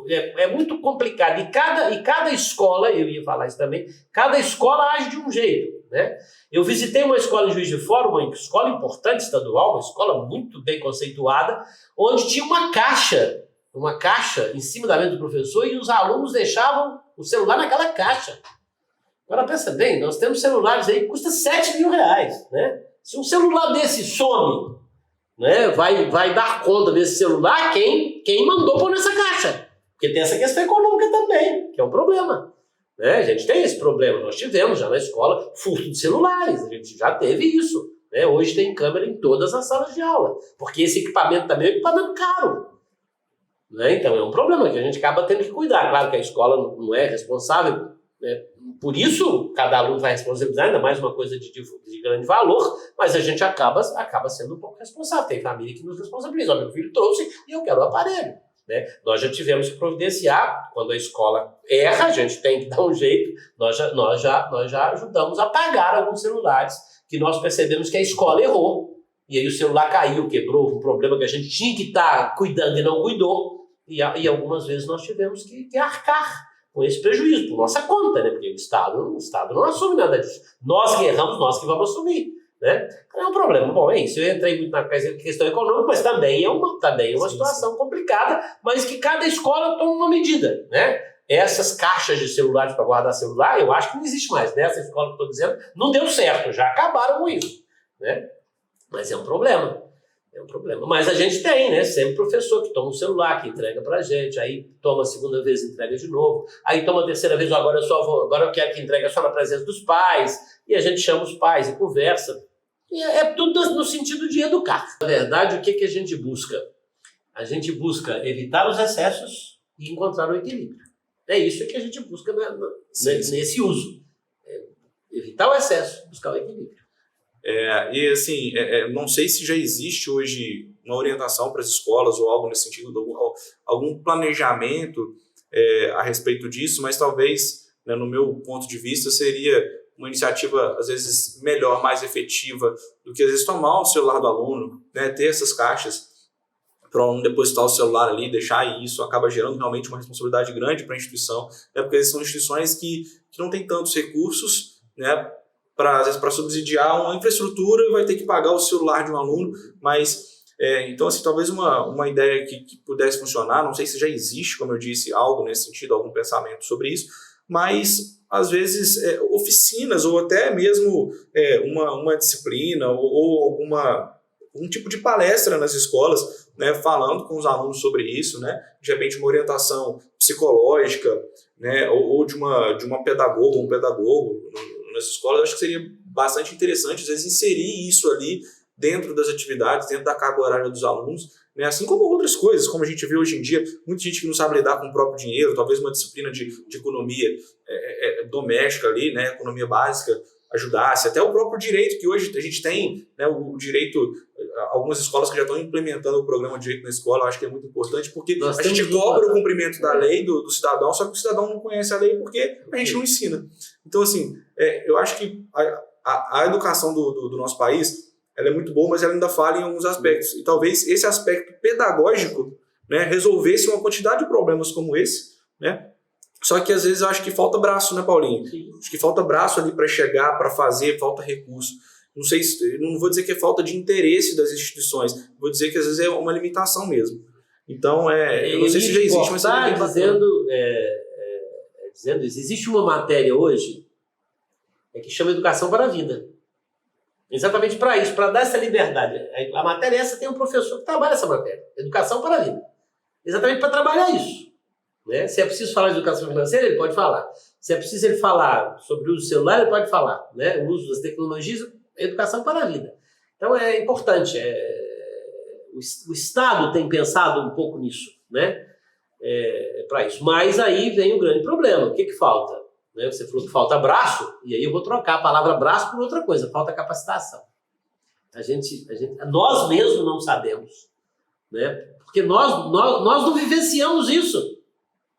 Speaker 2: é muito complicado. E cada escola, eu ia falar isso também, cada escola age de um jeito, né? Eu visitei uma escola em Juiz de Fora, uma escola importante estadual, uma escola muito bem conceituada, onde tinha uma caixa em cima da mesa do professor e os alunos deixavam o celular naquela caixa. Agora pensa bem, nós temos celulares aí que custam R$7.000, né? Se um celular desse some, né, vai dar conta desse celular quem mandou pôr nessa caixa. Porque tem essa questão econômica também, que é um problema, né? A gente tem esse problema, nós tivemos já na escola furto de celulares, a gente já teve isso, né? Hoje tem câmera em todas as salas de aula, porque esse equipamento também é um equipamento caro. Né? Então é um problema que a gente acaba tendo que cuidar. Claro que a escola não é responsável, né? Por isso cada aluno vai responsabilizar, ainda mais uma coisa de grande valor, mas a gente acaba sendo um pouco responsável. Tem família que nos responsabiliza. Meu filho trouxe e eu quero o aparelho. né? Nós já tivemos que providenciar, quando a escola erra, a gente tem que dar um jeito, nós já ajudamos a pagar alguns celulares que nós percebemos que a escola errou. E aí o celular caiu, quebrou, um problema que a gente tinha que estar cuidando e não cuidou. E algumas vezes nós tivemos que arcar com esse prejuízo, por nossa conta, né? Porque o Estado não assume nada disso. Nós que erramos, nós que vamos assumir, né? É um problema. Bom, é isso. Eu entrei muito na questão econômica, mas também é uma situação complicada, mas que cada escola toma uma medida, né? Essas caixas de celulares para guardar celular, eu acho que não existe mais. Nessa escola que eu estou dizendo, não deu certo, já acabaram com isso, né? Mas é um problema. É um problema. Mas a gente tem, né? Sempre professor que toma um celular, que entrega pra gente, aí toma a segunda vez, entrega de novo, aí toma a terceira vez, agora eu quero que entregue só na presença dos pais, e a gente chama os pais e conversa. E é tudo no sentido de educar. Na verdade, o que a gente busca? A gente busca evitar os excessos e encontrar o equilíbrio. É isso que a gente busca nesse uso. Evitar o excesso, buscar o equilíbrio.
Speaker 1: E assim, não sei se já existe hoje uma orientação para as escolas ou algo nesse sentido, algum planejamento a respeito disso, mas talvez, né, no meu ponto de vista, seria uma iniciativa, às vezes, melhor, mais efetiva do que, às vezes, tomar o celular do aluno, né, ter essas caixas para o aluno depositar o celular ali, deixar, e isso acaba gerando realmente uma responsabilidade grande para a instituição, né, porque são instituições que não têm tantos recursos, né, às vezes para subsidiar uma infraestrutura e vai ter que pagar o celular de um aluno, mas então assim, talvez uma ideia que pudesse funcionar, não sei se já existe, como eu disse, algo nesse sentido, algum pensamento sobre isso, mas às vezes oficinas ou até mesmo uma disciplina ou um tipo de palestra nas escolas, né, falando com os alunos sobre isso, né, de repente uma orientação psicológica, né, ou de uma pedagoga ou um pedagogo nessa escola. Eu acho que seria bastante interessante, às vezes, inserir isso ali dentro das atividades, dentro da carga horária dos alunos, né? Assim como outras coisas, como a gente vê hoje em dia, muita gente que não sabe lidar com o próprio dinheiro, talvez uma disciplina de economia doméstica ali, né? Economia básica, ajudasse, até o próprio direito, que hoje a gente tem, né, o direito, algumas escolas que já estão implementando o programa de direito na escola, eu acho que é muito importante, porque a gente cobra o cumprimento da lei do cidadão, só que o cidadão não conhece a lei porque a gente não ensina. Então, assim, eu acho que a educação do nosso país, ela é muito boa, mas ela ainda falha em alguns aspectos, e talvez esse aspecto pedagógico, né, resolvesse uma quantidade de problemas como esse, né? Só que às vezes eu acho que falta braço, né, Paulinho? Sim. Acho que falta braço ali para chegar, para fazer, falta recurso. Não sei, não vou dizer que é falta de interesse das instituições, vou dizer que às vezes é uma limitação mesmo. Então, eu não sei se já existe, mas seria bem
Speaker 2: dizendo isso. Existe uma matéria hoje que chama Educação para a Vida. Exatamente para isso, para dar essa liberdade. A matéria essa tem um professor que trabalha essa matéria, Educação para a Vida. Exatamente para trabalhar isso. Né? Se é preciso falar de educação financeira, ele pode falar. Se é preciso ele falar sobre o uso do celular, ele pode falar. Né? O uso das tecnologias, educação para a vida. Então é importante. O Estado tem pensado um pouco nisso, né? Para isso. Mas aí vem o grande problema. O que falta? Né? Você falou que falta braço, e aí eu vou trocar a palavra braço por outra coisa. Falta capacitação. Nós mesmos não sabemos. Né? Porque nós não vivenciamos isso.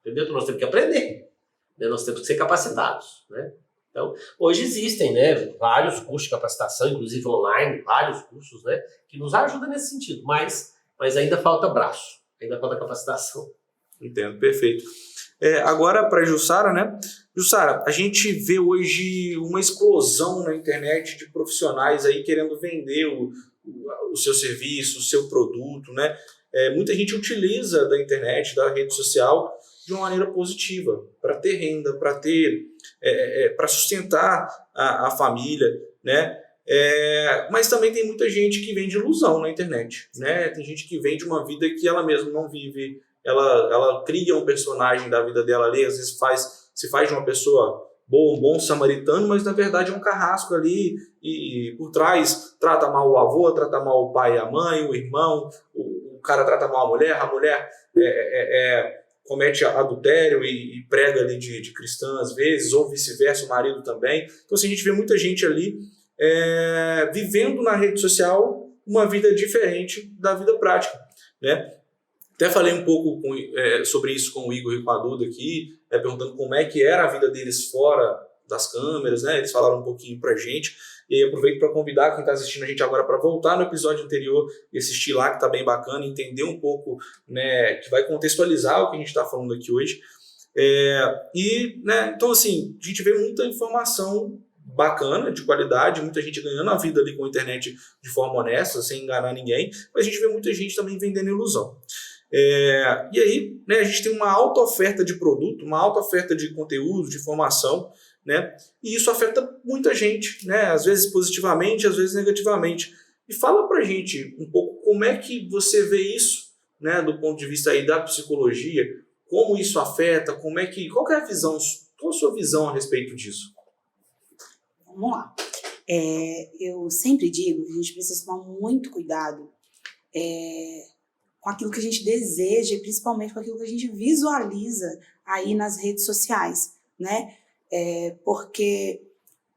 Speaker 2: Entendeu? Então nós temos que aprender, né? Nós temos que ser capacitados, né? Então, hoje existem, né, vários cursos de capacitação, inclusive online, vários cursos, né, que nos ajudam nesse sentido, mas ainda falta braço, ainda falta capacitação.
Speaker 1: Entendo, perfeito. Agora, para a Jussara, né? Jussara, a gente vê hoje uma explosão na internet de profissionais aí querendo vender o seu serviço, o seu produto, né? Muita gente utiliza da internet, da rede social, de uma maneira positiva, para ter renda, para sustentar a família, né? Mas também tem muita gente que vende ilusão na internet, né? Tem gente que vende uma vida que ela mesma não vive, ela cria um personagem da vida dela ali, às vezes se faz de uma pessoa boa, um bom samaritano, mas na verdade é um carrasco ali, e por trás trata mal o avô, trata mal o pai e a mãe, o irmão, o cara trata mal a mulher comete adultério e prega ali de cristã às vezes, ou vice-versa, o marido também. Então assim, a gente vê muita gente ali vivendo na rede social uma vida diferente da vida prática, né? Até falei um pouco sobre isso com o Igor e com a Duda aqui, perguntando como é que era a vida deles fora das câmeras, né? Eles falaram um pouquinho pra gente. E aí aproveito para convidar quem está assistindo a gente agora para voltar no episódio anterior e assistir lá, que está bem bacana, entender um pouco, né, que vai contextualizar o que a gente está falando aqui hoje. Então, assim, a gente vê muita informação bacana, de qualidade, muita gente ganhando a vida ali com a internet de forma honesta, sem enganar ninguém, mas a gente vê muita gente também vendendo ilusão. E aí, né, a gente tem uma alta oferta de produto, uma alta oferta de conteúdo, de informação, né, e isso afeta muita gente, né, às vezes positivamente, às vezes negativamente. E fala pra gente um pouco como é que você vê isso, né, do ponto de vista aí da psicologia, como isso afeta, qual que é a visão, qual a sua visão a respeito disso?
Speaker 3: Vamos lá. Eu sempre digo que a gente precisa tomar muito cuidado com aquilo que a gente deseja e principalmente com aquilo que a gente visualiza aí nas redes sociais, né? Porque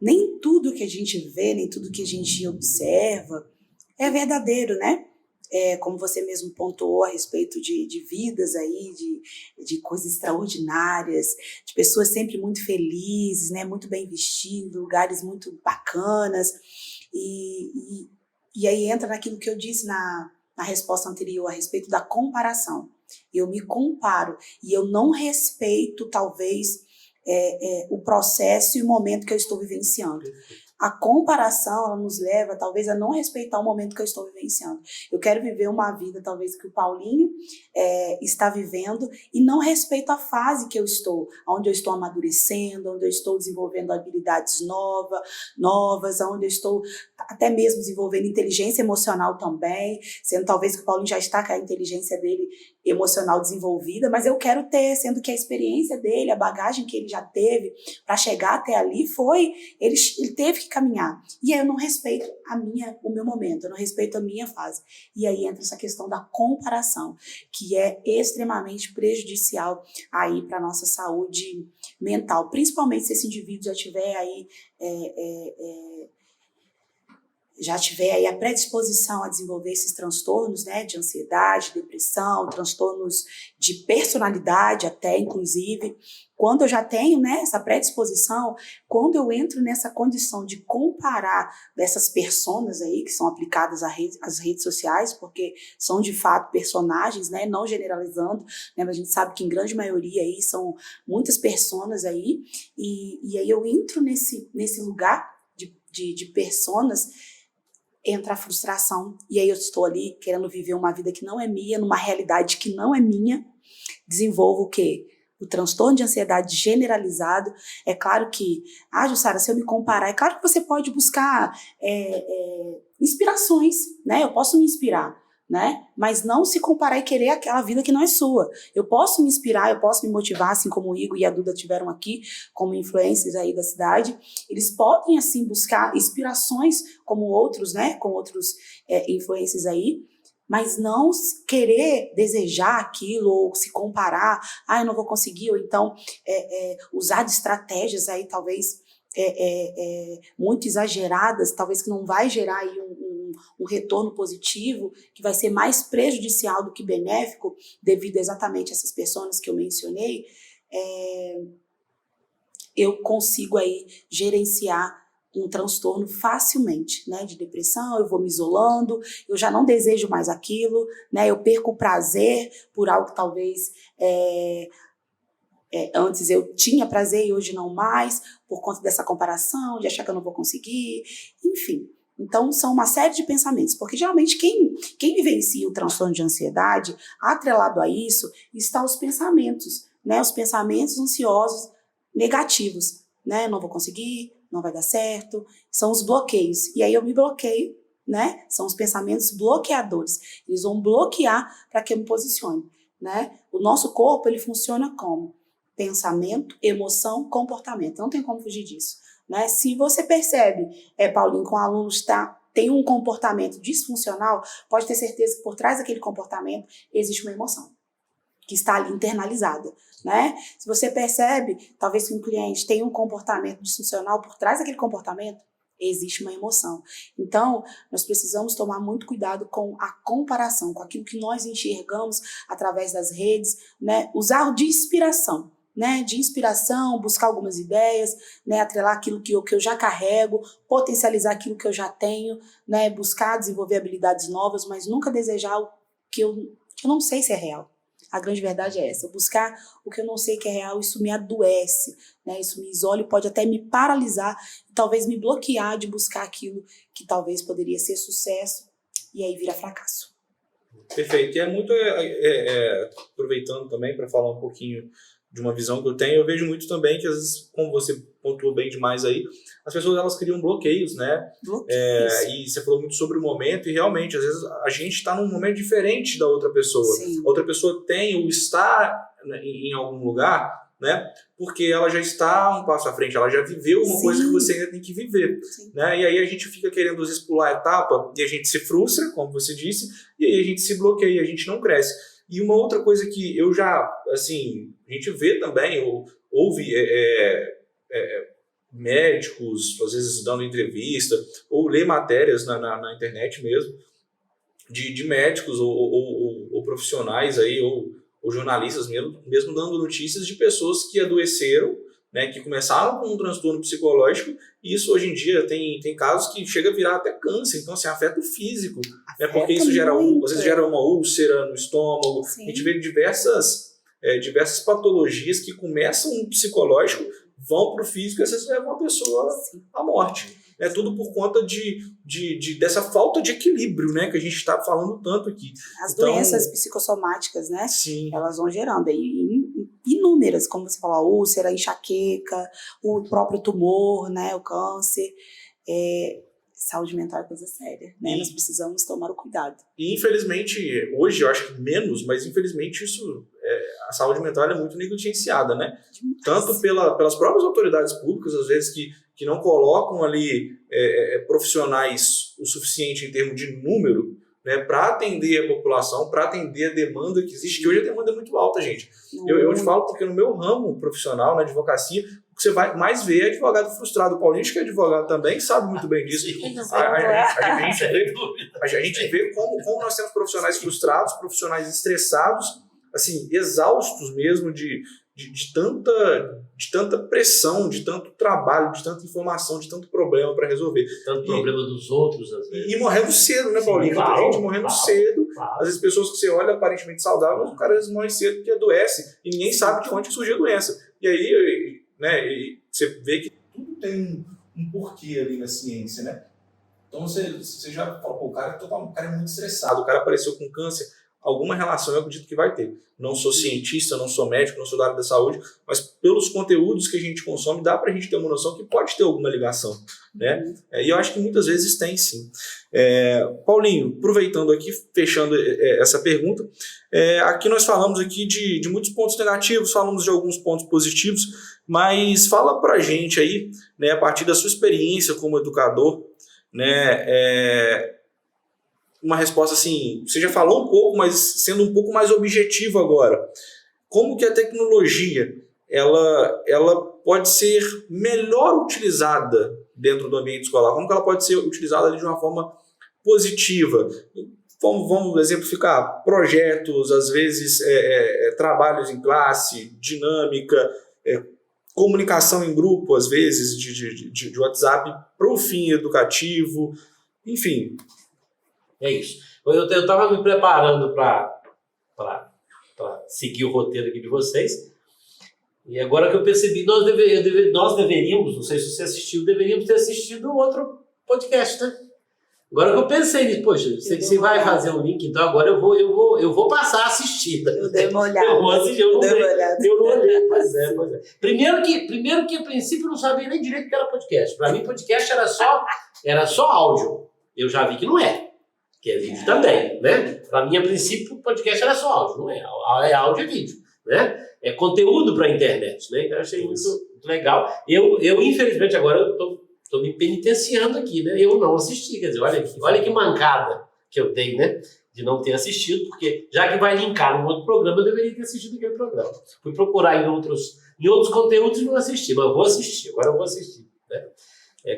Speaker 3: nem tudo que a gente vê, nem tudo que a gente observa é verdadeiro, né? Como você mesmo pontuou a respeito de vidas aí, de coisas extraordinárias, de pessoas sempre muito felizes, né? Muito bem vestidas, lugares muito bacanas. E aí entra naquilo que eu disse na resposta anterior a respeito da comparação. Eu me comparo e eu não respeito, talvez, o processo e o momento que eu estou vivenciando. A comparação, ela nos leva, talvez, a não respeitar o momento que eu estou vivenciando. Eu quero viver uma vida, talvez, que o Paulinho está vivendo e não respeito a fase que eu estou, onde eu estou amadurecendo, onde eu estou desenvolvendo habilidades novas, onde eu estou até mesmo desenvolvendo inteligência emocional também, sendo talvez que o Paulinho já está com a inteligência dele emocional desenvolvida, mas eu quero ter, sendo que a experiência dele, a bagagem que ele já teve para chegar até ali ele teve que caminhar. E aí eu não respeito o meu momento, eu não respeito a minha fase. E aí entra essa questão da comparação, que é extremamente prejudicial aí para a nossa saúde mental, principalmente se esse indivíduo já tiver aí a predisposição a desenvolver esses transtornos, né, de ansiedade, depressão, transtornos de personalidade até, inclusive. Quando eu já tenho, né, essa predisposição, quando eu entro nessa condição de comparar dessas personas aí que são aplicadas às redes sociais, porque são de fato personagens, né, não generalizando, né, mas a gente sabe que em grande maioria aí são muitas personas aí, e aí eu entro nesse lugar de personas, entra a frustração, e aí eu estou ali querendo viver uma vida que não é minha, numa realidade que não é minha, desenvolvo o quê? O transtorno de ansiedade generalizado. É claro que, Jussara, se eu me comparar, é claro que você pode buscar inspirações, né? Eu posso me inspirar, né? Mas não se comparar e querer aquela vida que não é sua. Eu posso me inspirar, eu posso me motivar, assim como o Igor e a Duda tiveram aqui, como influencers aí da cidade. Eles podem, assim, buscar inspirações como outros, né? Com outros influencers aí, mas não querer desejar aquilo ou se comparar, eu não vou conseguir, ou então usar de estratégias aí, talvez, muito exageradas, talvez que não vai gerar aí um retorno positivo, que vai ser mais prejudicial do que benéfico, devido exatamente a essas pessoas que eu mencionei, eu consigo aí gerenciar um transtorno facilmente, né, de depressão. Eu vou me isolando, eu já não desejo mais aquilo, né, eu perco o prazer por algo que talvez antes eu tinha prazer e hoje não mais, por conta dessa comparação, de achar que eu não vou conseguir, enfim. Então, são uma série de pensamentos, porque geralmente quem vivencia o transtorno de ansiedade, atrelado a isso, está os pensamentos, né, os pensamentos ansiosos negativos, né, não vou conseguir, não vai dar certo, são os bloqueios. E aí eu me bloqueio, né? São os pensamentos bloqueadores. Eles vão bloquear para que eu me posicione, né? O nosso corpo, ele funciona como pensamento, emoção, comportamento. Não tem como fugir disso, né? Se você percebe, Paulinho, com alunos tem um comportamento disfuncional, pode ter certeza que por trás daquele comportamento existe uma emoção que está ali internalizada, né? Se você percebe, talvez que um cliente tenha um comportamento disfuncional, por trás daquele comportamento existe uma emoção. Então, nós precisamos tomar muito cuidado com a comparação, com aquilo que nós enxergamos através das redes, né? Usar de inspiração. Né, de inspiração, buscar algumas ideias, né, atrelar aquilo que eu já carrego, potencializar aquilo que eu já tenho, né, buscar desenvolver habilidades novas, mas nunca desejar o que eu não sei se é real. A grande verdade é essa, buscar o que eu não sei que é real, isso me adoece, né, isso me isola e pode até me paralisar, talvez me bloquear de buscar aquilo que talvez poderia ser sucesso e aí vira fracasso.
Speaker 1: Perfeito, e é muito, aproveitando também para falar um pouquinho de uma visão que eu tenho, eu vejo muito também que às vezes, como você pontuou bem demais aí, as pessoas elas criam bloqueios, né? E você falou muito sobre o momento, e realmente, às vezes, a gente está num momento diferente da outra pessoa.
Speaker 3: Sim.
Speaker 1: A outra pessoa tem ou está em algum lugar, né? Porque ela já está um passo à frente, ela já viveu uma coisa que você ainda tem que viver. Né? E aí a gente fica querendo, às vezes, pular a etapa, e a gente se frustra, como você disse, e aí a gente se bloqueia, a gente não cresce. E uma outra coisa que eu já, assim, a gente vê também, ou ouve médicos, às vezes dando entrevista, ou lê matérias na internet mesmo, de médicos ou profissionais aí, ou jornalistas mesmo dando notícias de pessoas que adoeceram, né, que começaram com um transtorno psicológico, e isso hoje em dia tem casos que chega a virar até câncer, então assim, afeta o físico, né, porque isso às vezes gera uma úlcera no estômago. Sim. A gente vê diversas patologias que começam no psicológico, vão para o físico e às vezes levam a pessoa à morte. É tudo por conta dessa falta de equilíbrio, né, que a gente está falando tanto aqui.
Speaker 3: As doenças psicossomáticas, né?
Speaker 1: Sim.
Speaker 3: Elas vão gerando inúmeras, como você falou, a úlcera, a enxaqueca, o próprio tumor, né, o câncer. Saúde mental é coisa séria, né? Nós precisamos tomar o cuidado.
Speaker 1: E infelizmente, hoje eu acho que menos, mas infelizmente a saúde mental é muito negligenciada, né? Tanto pelas próprias autoridades públicas, às vezes que não colocam ali profissionais o suficiente em termos de número, né, para atender a população, para atender a demanda que existe, que hoje a demanda é muito alta, gente. Eu te falo porque no meu ramo profissional, na advocacia, o que você vai mais ver é advogado frustrado. O Paulinho, que é advogado também, sabe muito bem disso. A gente vê como nós temos profissionais frustrados, profissionais estressados, assim, exaustos mesmo de tanta pressão, de tanto trabalho, de tanta informação, de tanto problema para resolver.
Speaker 2: Tanto problema dos outros, às vezes.
Speaker 1: E morrendo cedo, né, Paulinho? Muita gente morrendo cedo. Às vezes pessoas que você olha aparentemente saudáveis, o cara às vezes morre cedo porque adoece. E ninguém sabe de onde surgiu a doença. E aí, né, você vê que tudo tem um porquê ali na ciência, né? Então você já fala, pô, o cara é muito estressado, o cara apareceu com câncer. Alguma relação eu acredito que vai ter. Não sou cientista, não sou médico, não sou da área da saúde, mas pelos conteúdos que a gente consome, dá pra gente ter uma noção que pode ter alguma ligação, né? E eu acho que muitas vezes tem, sim. Paulinho, aproveitando aqui, fechando essa pergunta, aqui nós falamos aqui de muitos pontos negativos, falamos de alguns pontos positivos, mas fala pra gente aí, né, a partir da sua experiência como educador, né, uma resposta assim, você já falou um pouco, mas sendo um pouco mais objetivo agora. Como que a tecnologia ela pode ser melhor utilizada dentro do ambiente escolar? Como que ela pode ser utilizada de uma forma positiva? Vamos exemplificar projetos, às vezes trabalhos em classe, dinâmica, comunicação em grupo, às vezes de WhatsApp para o fim educativo, enfim.
Speaker 2: É isso. Eu estava me preparando para seguir o roteiro aqui de vocês. E agora que eu percebi, nós deveríamos, não sei se você assistiu, deveríamos ter assistido outro podcast, né? Agora que eu pensei nisso, poxa, você vai fazer um link, então agora eu vou passar a assistir.
Speaker 3: Eu dei uma olhada.
Speaker 2: Eu vou assistir, eu não olhei. Pois é. Primeiro que a princípio eu não sabia nem direito o que era podcast. Para mim, podcast era só áudio. Eu já vi que não é. Que é vídeo também, né? Para mim, a princípio, o podcast era só áudio, não é? É áudio e vídeo, né? É conteúdo para a internet, né? Então, eu achei muito legal. Eu infelizmente, agora eu tô me penitenciando aqui, né? Eu não assisti, quer dizer, olha que mancada que eu dei, né? De não ter assistido, porque já que vai linkar num outro programa, eu deveria ter assistido aquele programa. Fui procurar em outros conteúdos e não assisti, mas agora eu vou assistir, né?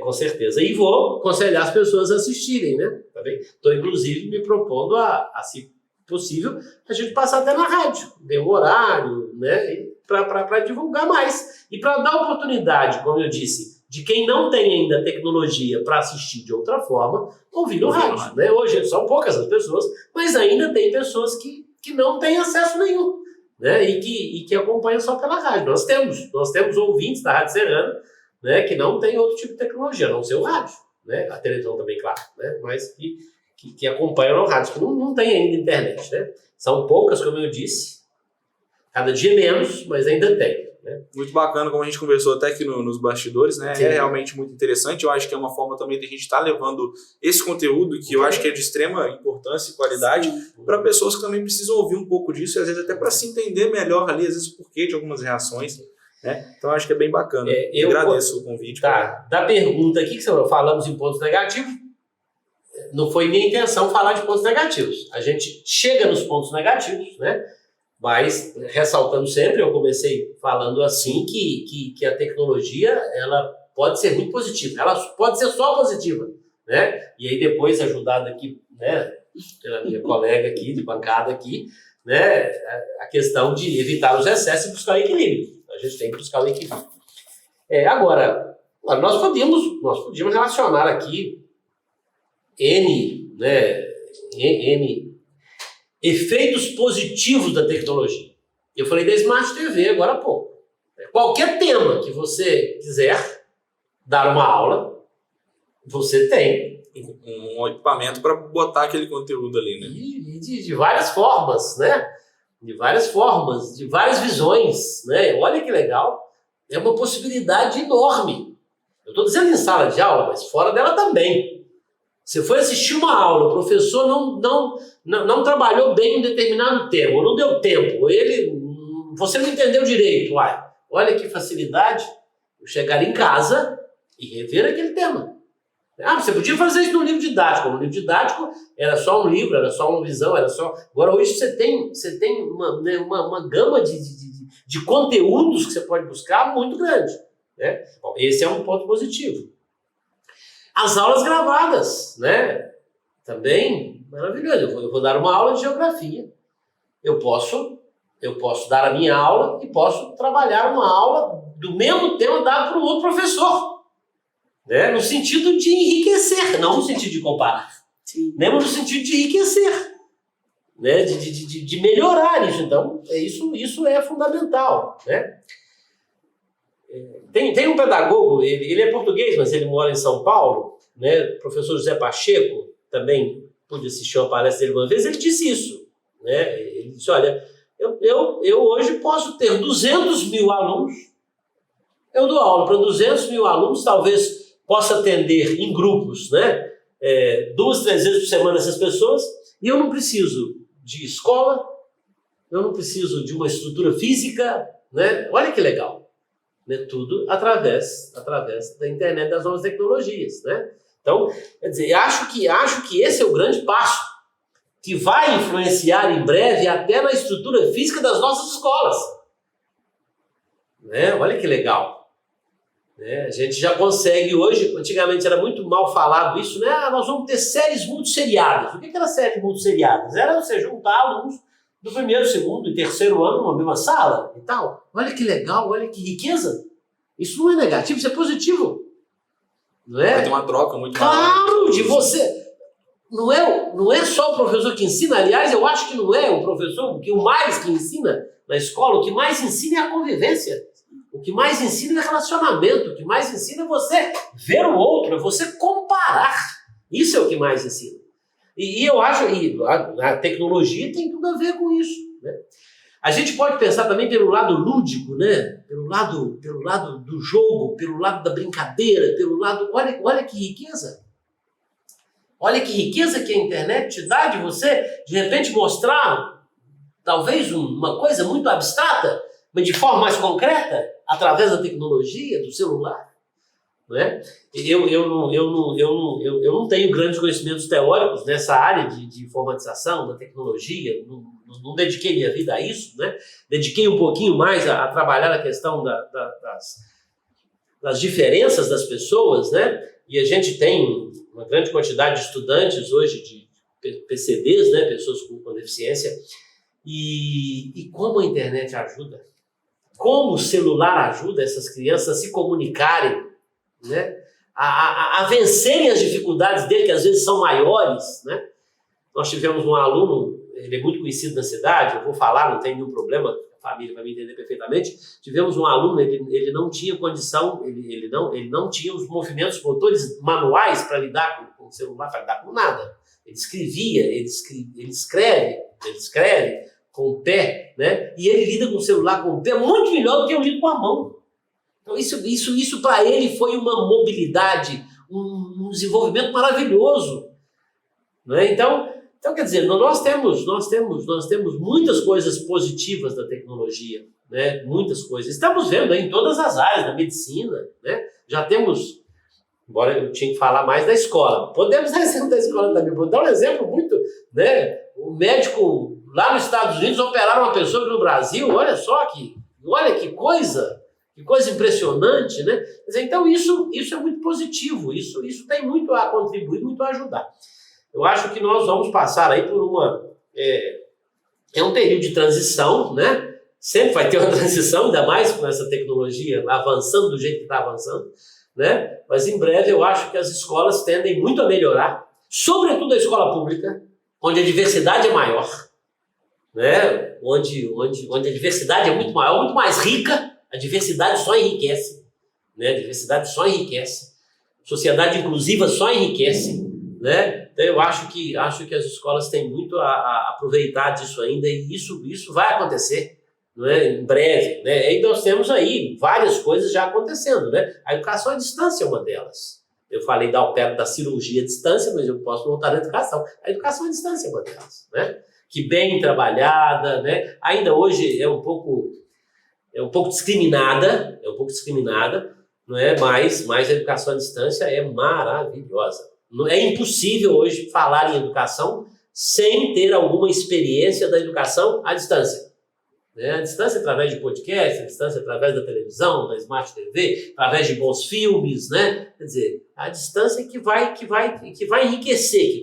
Speaker 2: Com certeza. E vou aconselhar as pessoas a assistirem, né? Tá bem? Estou, inclusive, me propondo se possível, a gente passar até na rádio, ter um horário, né? Para divulgar mais. E para dar oportunidade, como eu disse, de quem não tem ainda tecnologia para assistir de outra forma, ouvir no rádio, né? Hoje são poucas as pessoas, mas ainda tem pessoas que não têm acesso nenhum, né? E que acompanham só pela rádio. Nós temos ouvintes da Rádio Serrana, né, que não tem outro tipo de tecnologia, a não ser o rádio, né? A televisão também, claro, né? Mas que acompanham no rádio, que não tem ainda internet, né? São poucas, como eu disse, cada dia menos, mas ainda tem. Né?
Speaker 1: Muito bacana, como a gente conversou até aqui nos bastidores, né? É realmente muito interessante. Eu acho que é uma forma também de a gente estar levando esse conteúdo, que eu acho que é de extrema importância e qualidade, para pessoas que também precisam ouvir um pouco disso, e às vezes até para se entender melhor ali, às vezes o porquê de algumas reações. Né? Então acho que é bem bacana. Eu agradeço o convite.
Speaker 2: Tá. Da pergunta aqui, que falamos em pontos negativos, não foi minha intenção falar de pontos negativos. A gente chega nos pontos negativos, né? Mas, ressaltando sempre, eu comecei falando assim, que a tecnologia, ela pode ser muito positiva, ela pode ser só positiva, né? E aí depois, ajudado aqui, né, pela minha colega aqui, de bancada aqui, né, a questão de evitar os excessos e buscar o equilíbrio. A gente tem que buscar o equilíbrio. Agora, nós podíamos relacionar aqui N efeitos positivos da tecnologia. Eu falei da Smart TV agora há pouco. Qualquer tema que você quiser dar uma aula, você tem
Speaker 1: um equipamento para botar aquele conteúdo ali, né?
Speaker 2: De várias formas, né? De várias formas, de várias visões, né? Olha que legal. É uma possibilidade enorme. Eu estou dizendo em sala de aula, mas fora dela também. Você foi assistir uma aula, o professor não trabalhou bem um determinado tema, ou não deu tempo, você não entendeu direito. Olha que facilidade eu chegar em casa e rever aquele tema. Você podia fazer isso no livro didático. No livro didático era só um livro, era só uma visão, era só... Agora hoje você tem uma gama de conteúdos que você pode buscar muito grande. Né? Bom, esse é um ponto positivo. As aulas gravadas, né? Também maravilhoso. Eu vou dar uma aula de geografia. Eu posso dar a minha aula e posso trabalhar uma aula do mesmo tema dado por um outro professor. Né? No sentido de enriquecer, não no sentido de comparar.
Speaker 3: Sim.
Speaker 2: Mesmo no sentido de enriquecer. Né? De melhorar isso. Então, isso é fundamental. Né? Tem um pedagogo, ele é português, mas ele mora em São Paulo, né? Professor José Pacheco, também pude assistir uma palestra dele uma vez, ele disse isso. Né? Ele disse, olha, eu hoje posso ter 200 mil alunos, eu dou aula para 200 mil alunos, talvez possa atender em grupos, né? 2, 3 vezes por semana essas pessoas, e eu não preciso de escola, eu não preciso de uma estrutura física, né? Olha que legal. Né, tudo através da internet, das novas tecnologias. Né? Então, quer dizer, acho que esse é o grande passo que vai influenciar em breve até na estrutura física das nossas escolas. Né? Olha que legal. Né? A gente já consegue hoje, antigamente era muito mal falado isso, né? Nós vamos ter séries multisseriadas. O que era série multisseriadas? Era você juntar alunos do primeiro, segundo e terceiro ano numa mesma sala e tal. Olha que legal, olha que riqueza. Isso não é negativo, isso é positivo. Não é?
Speaker 1: Vai ter uma troca muito
Speaker 2: claro, de você. Não é só o professor que ensina, aliás, eu acho que não é o professor que o mais que ensina na escola, o que mais ensina é a convivência. O que mais ensina é relacionamento, o que mais ensina é você ver o outro, é você comparar. Isso é o que mais ensina. E eu acho que a tecnologia tem tudo a ver com isso. Né? A gente pode pensar também pelo lado lúdico, né? Pelo lado do jogo, pelo lado da brincadeira, pelo lado... Olha que riqueza. Olha que riqueza que a internet te dá de você, de repente, mostrar talvez uma coisa muito abstrata, mas de forma mais concreta, através da tecnologia, do celular. Né? Eu não tenho grandes conhecimentos teóricos nessa área de informatização, da tecnologia, não dediquei minha vida a isso, né? Dediquei um pouquinho mais a trabalhar a questão das diferenças das pessoas, né? E a gente tem uma grande quantidade de estudantes hoje de PCDs, né? Pessoas com deficiência. E como a internet ajuda, como o celular ajuda essas crianças a se comunicarem, né? A vencerem as dificuldades dele, que às vezes são maiores, né? Nós tivemos um aluno, ele é muito conhecido na cidade, eu vou falar, não tem nenhum problema, a família vai me entender perfeitamente. Tivemos um aluno, ele não tinha condição, ele não tinha os movimentos motores manuais para lidar com o celular, para lidar com nada. Ele escrevia, ele escreve com o pé, né? E ele lida com o celular com o pé muito melhor do que eu lido com a mão. Então isso para ele foi uma mobilidade, um desenvolvimento maravilhoso, né? Então, quer dizer, nós temos muitas coisas positivas da tecnologia, né? Muitas coisas. Estamos vendo aí em todas as áreas da medicina, né? Já temos, embora eu tinha que falar mais da escola, podemos dar exemplo da escola também, vou dar um exemplo muito, né? O médico lá nos Estados Unidos operaram uma pessoa no Brasil, olha que coisa impressionante, né? Quer dizer, então isso é muito positivo, isso tem muito a contribuir, muito a ajudar. Eu acho que nós vamos passar aí por um período de transição, né? Sempre vai ter uma transição, ainda mais com essa tecnologia avançando do jeito que está avançando, né? Mas em breve eu acho que as escolas tendem muito a melhorar, sobretudo a escola pública, onde a diversidade é maior, né? Onde a diversidade é muito maior, muito mais rica, a diversidade só enriquece, né? A diversidade só enriquece, sociedade inclusiva só enriquece, né? Então eu acho que as escolas têm muito a aproveitar disso ainda, e isso vai acontecer, né? Em breve, né? E nós temos aí várias coisas já acontecendo, né? A educação à distância é uma delas. Eu falei da cirurgia à distância, mas eu posso voltar na educação. A educação à distância é uma delas, né? Que bem trabalhada, né? Ainda hoje é um pouco discriminada, não é? Mas a educação à distância é maravilhosa. É impossível hoje falar em educação sem ter alguma experiência da educação à distância, né? A distância através de podcast, a distância através da televisão, da Smart TV, através de bons filmes, né? Quer dizer, a distância que vai enriquecer,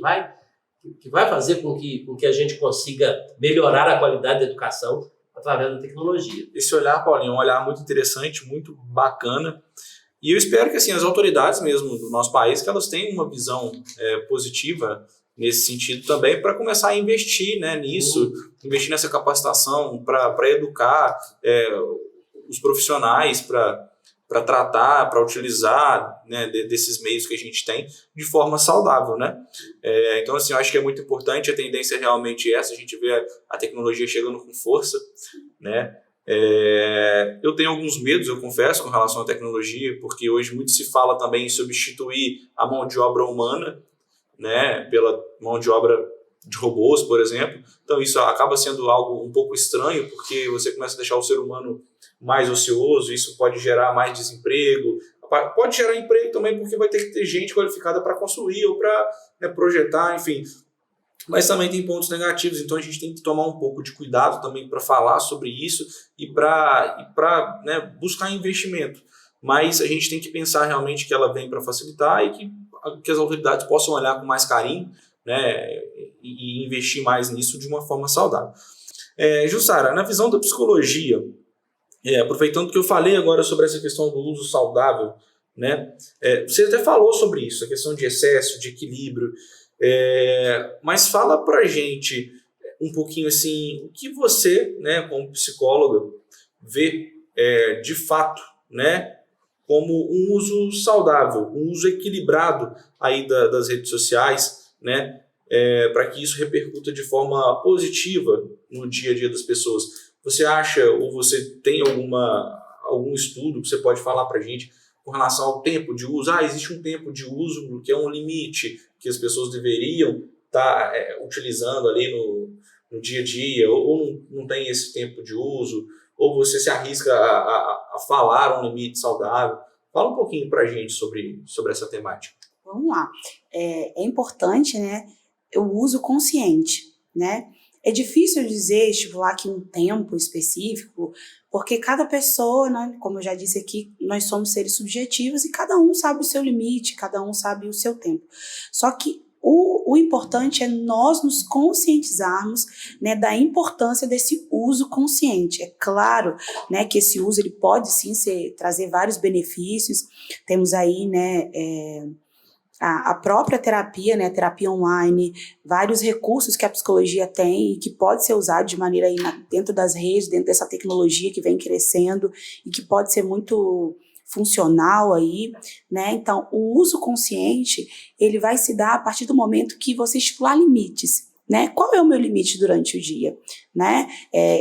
Speaker 2: que vai fazer com que a gente consiga melhorar a qualidade da educação através da tecnologia.
Speaker 1: Esse olhar, Paulinho, é um olhar muito interessante, muito bacana. E eu espero que assim, as autoridades mesmo do nosso país, que elas tenham uma visão positiva nesse sentido também, para começar a investir, né, nisso, investir nessa capacitação, para educar os profissionais, para tratar, para utilizar, né, desses meios que a gente tem de forma saudável, né? Então, assim, eu acho que é muito importante, a tendência é realmente essa, a gente vê a tecnologia chegando com força, né? Eu tenho alguns medos, eu confesso, com relação à tecnologia, porque hoje muito se fala também em substituir a mão de obra humana, né, pela mão de obra de robôs, por exemplo. Então isso acaba sendo algo um pouco estranho, porque você começa a deixar o ser humano mais ocioso, isso pode gerar mais desemprego, pode gerar emprego também, porque vai ter que ter gente qualificada para construir ou para, né, projetar, enfim. Mas também tem pontos negativos, então a gente tem que tomar um pouco de cuidado também para falar sobre isso e para né, buscar investimento. Mas a gente tem que pensar realmente que ela vem para facilitar e que as autoridades possam olhar com mais carinho, né, e investir mais nisso de uma forma saudável. Jussara, na visão da psicologia, aproveitando que eu falei agora sobre essa questão do uso saudável, né, você até falou sobre isso, a questão de excesso, de equilíbrio, mas fala pra gente um pouquinho assim, o que você, né, como psicóloga, vê de fato, né, como um uso saudável, um uso equilibrado aí das redes sociais, né, para que isso repercuta de forma positiva no dia a dia das pessoas. Você acha, ou você tem algum estudo que você pode falar para a gente com relação ao tempo de uso? Existe um tempo de uso que é um limite que as pessoas deveriam estar utilizando ali no dia a dia, ou não tem esse tempo de uso, ou você se arrisca a falar um limite saudável? Fala um pouquinho para a gente sobre essa temática.
Speaker 3: Vamos lá. É importante, né, o uso consciente, né? É difícil dizer, estipular aqui um tempo específico, porque cada pessoa, né, como eu já disse aqui, nós somos seres subjetivos e cada um sabe o seu limite, cada um sabe o seu tempo. Só que o importante é nós nos conscientizarmos, né, da importância desse uso consciente. É claro, né, que esse uso ele pode sim trazer vários benefícios. Temos aí, né, a própria terapia, né, a terapia online, vários recursos que a psicologia tem e que pode ser usado de maneira aí dentro das redes, dentro dessa tecnologia que vem crescendo e que pode ser muito funcional aí, né? Então, o uso consciente, ele vai se dar a partir do momento que você estipular limites, né? Qual é o meu limite durante o dia, né?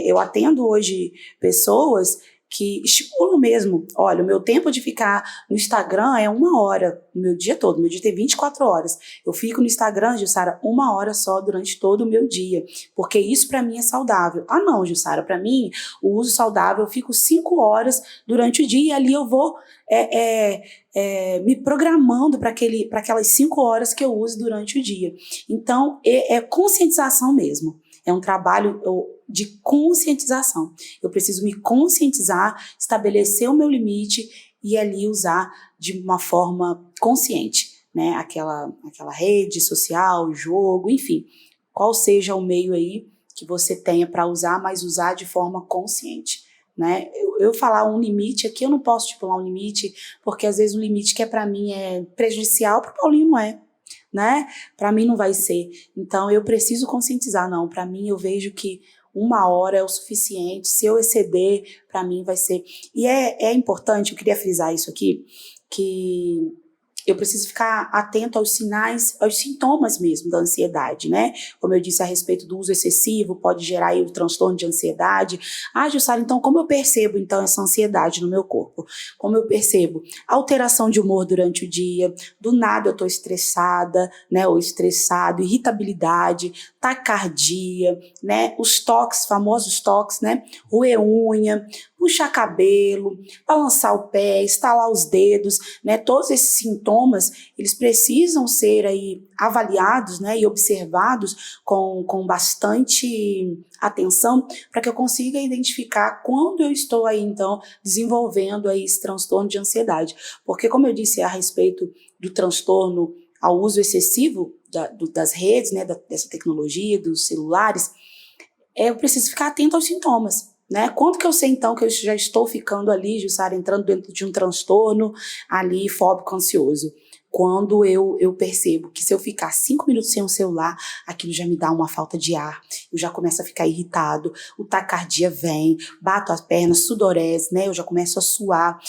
Speaker 3: Eu atendo hoje pessoas que estimulam mesmo, olha, o meu tempo de ficar no Instagram é 1 hora, no meu dia todo, meu dia tem 24 horas, eu fico no Instagram, Jussara, 1 hora só durante todo o meu dia, porque isso para mim é saudável. Ah não, Jussara, para mim, o uso saudável, eu fico 5 horas durante o dia e ali eu vou me programando para aquelas 5 horas que eu uso durante o dia. Então, é conscientização mesmo. É um trabalho de conscientização. Eu preciso me conscientizar, estabelecer o meu limite e ali usar de uma forma consciente, né? Aquela rede social, jogo, enfim, qual seja o meio aí que você tenha para usar, mas usar de forma consciente, né? Eu falar um limite aqui, eu não posso estipular um limite, porque às vezes um limite que para mim é prejudicial, para o Paulinho não é. Né? Para mim não vai ser. Então eu preciso conscientizar, não. Para mim eu vejo que 1 hora é o suficiente. Se eu exceder, para mim vai ser. E é importante, eu queria frisar isso aqui, que eu preciso ficar atento aos sinais, aos sintomas mesmo da ansiedade, né? Como eu disse a respeito do uso excessivo, pode gerar aí o transtorno de ansiedade. Ah, Jussara, então como eu percebo então essa ansiedade no meu corpo? Como eu percebo? Alteração de humor durante o dia, do nada eu tô estressada, né? Ou estressado, irritabilidade, taquicardia, né? Os toques, famosos toques, né? Roer unha, puxar cabelo, balançar o pé, estalar os dedos, né? Todos esses sintomas, eles precisam ser aí avaliados, né? E observados com bastante atenção para que eu consiga identificar quando eu estou aí, então, desenvolvendo aí esse transtorno de ansiedade. Porque, como eu disse a respeito do transtorno ao uso excessivo das redes, né? Dessa tecnologia, dos celulares, eu preciso ficar atento aos sintomas. Né? Quando que eu sei, então, que eu já estou ficando ali, Jussara, entrando dentro de um transtorno ali fóbico ansioso? Quando eu percebo que se eu ficar 5 minutos sem o celular, aquilo já me dá uma falta de ar, eu já começo a ficar irritado, o taquicardia vem, bato as pernas, sudorese, né? Eu já começo a suar,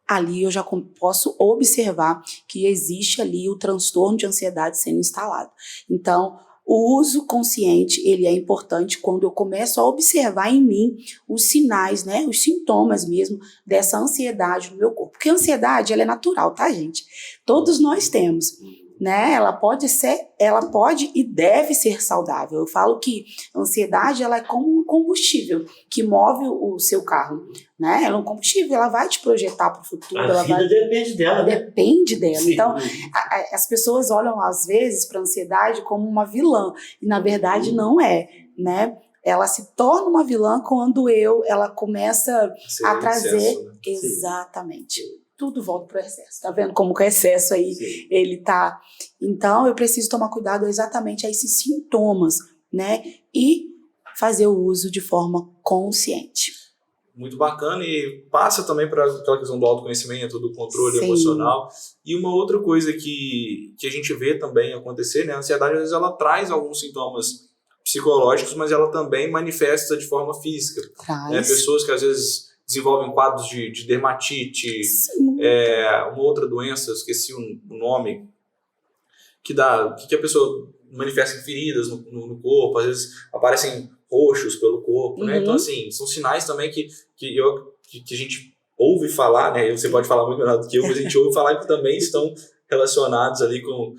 Speaker 3: ali eu já posso observar que existe ali o transtorno de ansiedade sendo instalado. Então, o uso consciente, ele é importante quando eu começo a observar em mim os sinais, né, os sintomas mesmo dessa ansiedade no meu corpo. Porque a ansiedade, ela é natural, tá, gente? Todos nós temos, né? Ela pode e deve ser saudável. Eu falo que a ansiedade, ela é como um combustível que move o seu carro, né? Ela é um combustível, ela vai te projetar para o futuro.
Speaker 2: A vida depende dela, né?
Speaker 3: Depende dela.
Speaker 2: Sim.
Speaker 3: Então, as pessoas olham, às vezes, para a ansiedade como uma vilã. E, na verdade, não é, né? Ela se torna uma vilã quando ela começa a trazer...
Speaker 1: Excesso, né?
Speaker 3: Exatamente. Tudo volta para o excesso. Tá vendo como que o excesso aí,
Speaker 2: Sim.
Speaker 3: ele tá... Então, eu preciso tomar cuidado exatamente a esses sintomas, né? E fazer o uso de forma consciente.
Speaker 1: Muito bacana, e passa também para aquela questão do autoconhecimento, do controle
Speaker 3: Sim.
Speaker 1: emocional. E uma outra coisa que a gente vê também acontecer, né? A ansiedade, às vezes, ela traz alguns sintomas psicológicos, mas ela também manifesta de forma física. Né? Pessoas que, às vezes, desenvolvem quadros de dermatite, uma outra doença, esqueci o nome, que a pessoa manifesta em feridas no corpo, às vezes aparecem roxos pelo corpo, né? Então, assim, são sinais também que a gente ouve falar, né? Você pode falar muito melhor do que eu, mas a gente ouve falar que também estão relacionados ali com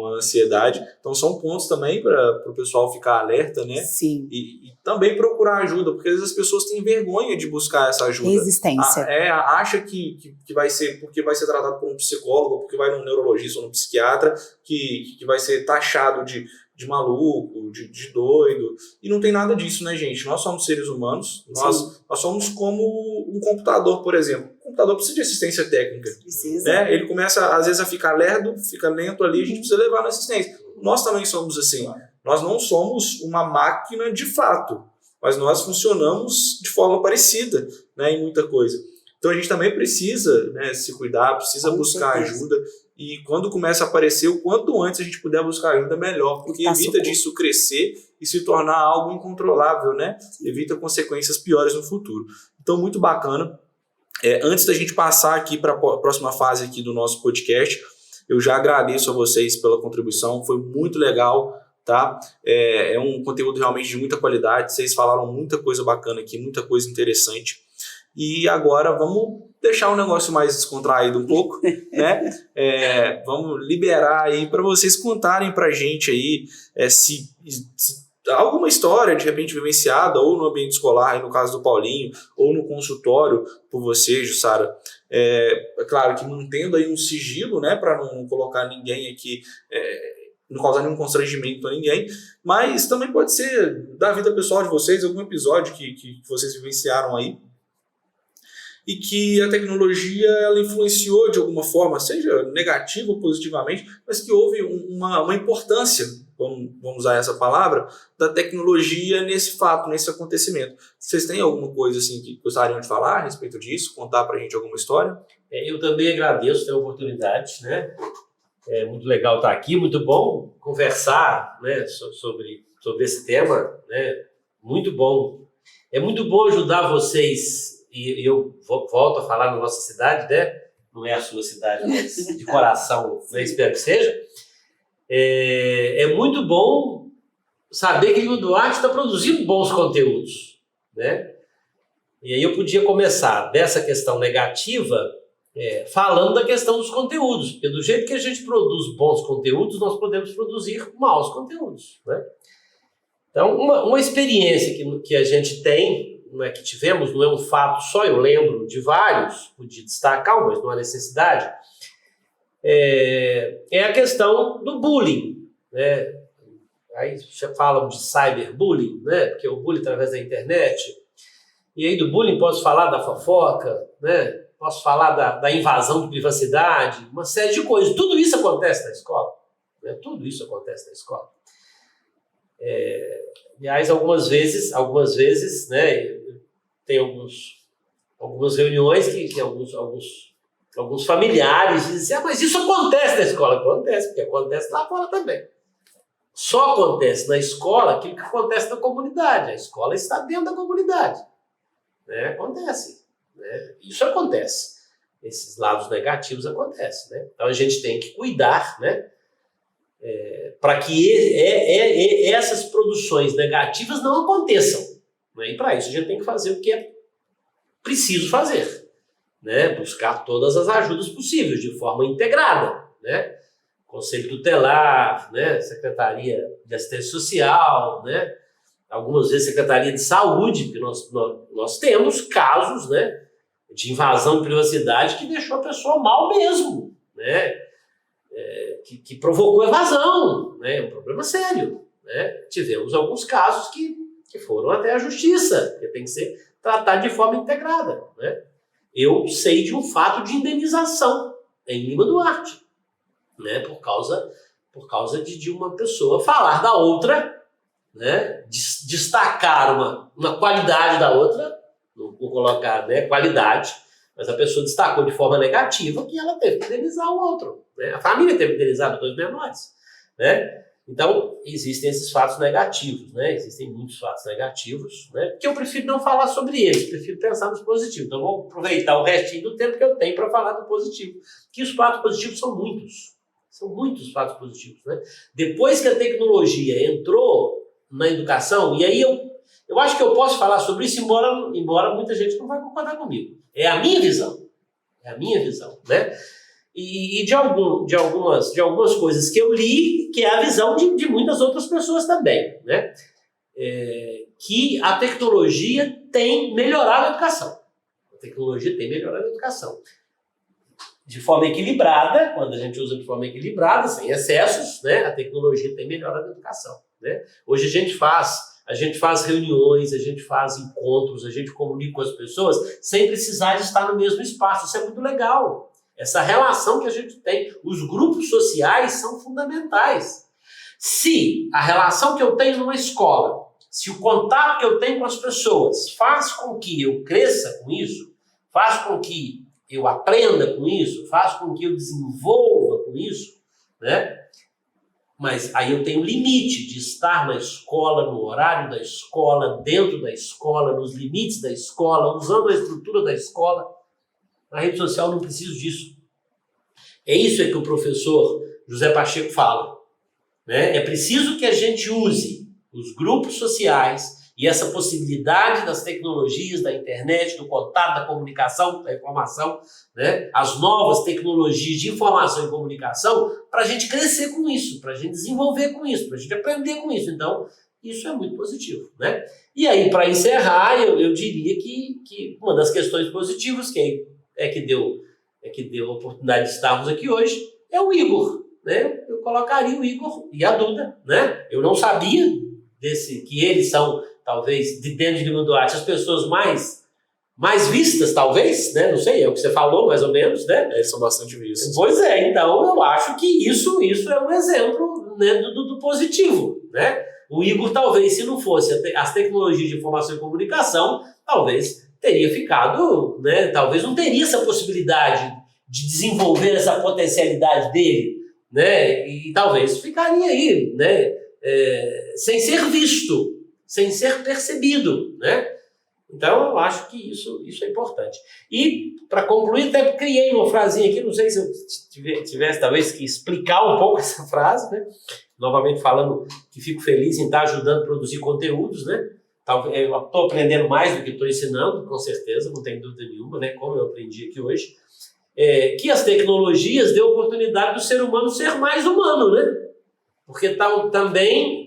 Speaker 1: a ansiedade. Então, são pontos também para o pessoal ficar alerta, né?
Speaker 3: Sim.
Speaker 1: E também procurar ajuda, porque às vezes as pessoas têm vergonha de buscar essa ajuda.
Speaker 3: Resistência.
Speaker 1: Acha que vai ser, porque vai ser tratado por um psicólogo, porque vai num neurologista ou num psiquiatra, que vai ser taxado de maluco, de doido. E não tem nada disso, né, gente? Nós somos seres humanos, nós somos como um computador, por exemplo. O computador precisa de assistência técnica.
Speaker 3: Precisa.
Speaker 1: Né? Ele começa, às vezes, a ficar lerdo, fica lento ali, a gente precisa levar na assistência. Nós também somos assim. Nós não somos uma máquina de fato, mas nós funcionamos de forma parecida, né, em muita coisa. Então a gente também precisa, né, se cuidar, precisa buscar ajuda. E quando começa a aparecer, o quanto antes a gente puder buscar ajuda, melhor, porque evita disso crescer e se tornar algo incontrolável, né? Evita consequências piores no futuro. Então, muito bacana. Antes da gente passar aqui para a próxima fase aqui do nosso podcast, eu já agradeço a vocês pela contribuição, foi muito legal, tá? É um conteúdo realmente de muita qualidade, vocês falaram muita coisa bacana aqui, muita coisa interessante. E agora vamos deixar o negócio mais descontraído um pouco, né? Vamos liberar aí para vocês contarem pra gente aí se alguma história de repente vivenciada ou no ambiente escolar, aí no caso do Paulinho, ou no consultório por você, Jussara. É claro que mantendo aí um sigilo, né, para não colocar ninguém aqui, não causar nenhum constrangimento a ninguém, mas também pode ser da vida pessoal de vocês, algum episódio que vocês vivenciaram aí, e que a tecnologia ela influenciou de alguma forma, seja negativa ou positivamente, mas que houve uma importância, vamos usar essa palavra, da tecnologia nesse fato, nesse acontecimento. Vocês têm alguma coisa assim que gostariam de falar a respeito disso? Contar pra gente alguma história?
Speaker 2: Eu também agradeço a oportunidade, né? É muito legal estar aqui, muito bom conversar, né, sobre esse tema, né? Muito bom. É muito bom ajudar vocês. E eu volto a falar na nossa cidade, né? Não é a sua cidade, mas de coração, né? Espero que seja. É muito bom saber que o Duarte está produzindo bons conteúdos, né? E aí eu podia começar dessa questão negativa falando da questão dos conteúdos, porque do jeito que a gente produz bons conteúdos, nós podemos produzir maus conteúdos, né? Então, uma experiência que a gente tem, não é que tivemos, não é um fato só, eu lembro de vários, podia destacar, mas não há necessidade, é a questão do bullying, né? Aí já falam de cyberbullying, né? Porque o bullying através da internet, e aí do bullying posso falar da fofoca, né? Posso falar da invasão de privacidade, uma série de coisas, tudo isso acontece na escola, né? Tudo isso acontece na escola. Aliás, algumas vezes, né, tem algumas reuniões que alguns familiares dizem assim, mas isso acontece na escola. Acontece, porque acontece lá fora também. Só acontece na escola aquilo que acontece na comunidade. A escola está dentro da comunidade. Né? Acontece. Né? Isso acontece. Esses lados negativos acontecem. Né? Então a gente tem que cuidar, né? Para que essas produções negativas não aconteçam. Né? E para isso a gente tem que fazer o que é preciso fazer. Né? Buscar todas as ajudas possíveis, de forma integrada. Né? Conselho Tutelar, né? Secretaria de Assistência Social, né? Algumas vezes Secretaria de Saúde, porque nós temos casos, né, de invasão de privacidade que deixou a pessoa mal mesmo, né? Que provocou evasão, né? Um problema sério. Né? Tivemos alguns casos que foram até a justiça, que tem que ser tratado de forma integrada. Né? Eu sei de um fato de indenização em Lima Duarte, né? Por causa de uma pessoa falar da outra, né? Destacar uma qualidade da outra, não vou colocar, né, qualidade, mas a pessoa destacou de forma negativa que ela teve que indenizar o outro. Né? A família teve que indenizar os dois menores. Né? Então, existem esses fatos negativos, né? Existem muitos fatos negativos, né? Que eu prefiro não falar sobre eles, prefiro pensar nos positivos. Então, vou aproveitar o restinho do tempo que eu tenho para falar do positivo. Que os fatos positivos são muitos. São muitos fatos positivos. Né? Depois que a tecnologia entrou na educação, e aí eu acho que eu posso falar sobre isso, embora muita gente não vai concordar comigo. É a minha visão. É a minha visão, né? E de algumas coisas que eu li, que é a visão de muitas outras pessoas também, né? Que a tecnologia tem melhorado a educação. A tecnologia tem melhorado a educação. de forma equilibrada, quando a gente usa de forma equilibrada, sem excessos, né, a tecnologia tem melhorado a educação, né? Hoje a gente faz reuniões, a gente faz encontros, a gente comunica com as pessoas sem precisar de estar no mesmo espaço. Isso é muito legal. Essa relação que a gente tem, os grupos sociais são fundamentais. Se a relação que eu tenho numa escola, se o contato que eu tenho com as pessoas faz com que eu cresça com isso, faz com que eu aprenda com isso, faz com que eu desenvolva com isso, né? Mas aí eu tenho limite de estar na escola, no horário da escola, dentro da escola, nos limites da escola, usando a estrutura da escola. Na rede social eu não preciso disso. É isso que o professor José Pacheco fala, né? É preciso que a gente use os grupos sociais e essa possibilidade das tecnologias, da internet, do contato, da comunicação, da informação, né? As novas tecnologias de informação e comunicação, para a gente crescer com isso, para a gente desenvolver com isso, para a gente aprender com isso. Então, isso é muito positivo, né? E aí, para encerrar, eu diria que uma das questões positivas que deu a oportunidade de estarmos aqui hoje é o Igor, né? Eu colocaria o Igor e a Duda, né? Eu não sabia que eles são, talvez, de dentro de Lima Duarte, as pessoas mais vistas, talvez, né? Não sei, é o que você falou, mais ou menos, né?
Speaker 1: Eles são bastante vistos.
Speaker 2: Pois é, então eu acho que isso é um exemplo, né, do positivo, né? O Igor, talvez, se não fosse as tecnologias de informação e comunicação, talvez teria ficado, né? Talvez não teria essa possibilidade de desenvolver essa potencialidade dele, né? E talvez ficaria aí, né? Sem ser visto, sem ser percebido, né? Então, eu acho que isso é importante. E, para concluir, até criei uma frasinha aqui, não sei se eu tivesse, talvez, que explicar um pouco essa frase, né? Novamente falando que fico feliz em estar ajudando a produzir conteúdos, né? Eu estou aprendendo mais do que estou ensinando, com certeza, não tem dúvida nenhuma, né? Como eu aprendi aqui hoje. Que as tecnologias dêem a oportunidade do ser humano ser mais humano, né? Porque também